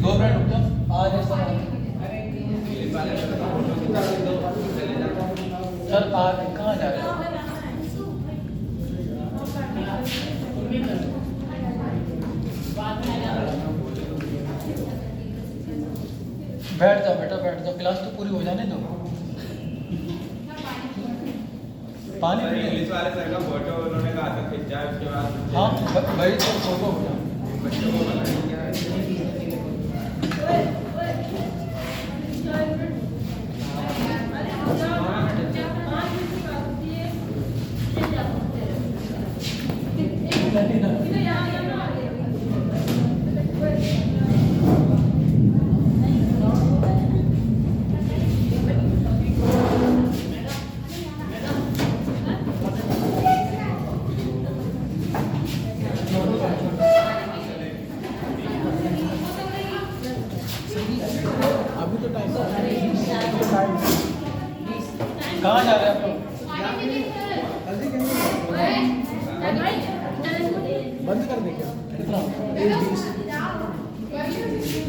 Speaker 2: दो मिनट रुक जाओ, आज ऐसा सर, आज कहाँ जा रहे हैं? बैठ जाओ बेटा, बैठ जाओ, क्लास तो पूरी हो जाने दो। पानी
Speaker 3: इंग्लिश वाले सर का फोटो उन्होंने कहा था खिंचा, उसके बाद
Speaker 2: हाँ भाई तो फोटो हो
Speaker 3: बच्चों को बताया
Speaker 1: अभी तो टाइम
Speaker 2: कहाँ जा रहे हैं आप लोग?
Speaker 1: बंद कर दे क्या?
Speaker 2: कितना?
Speaker 1: 1:20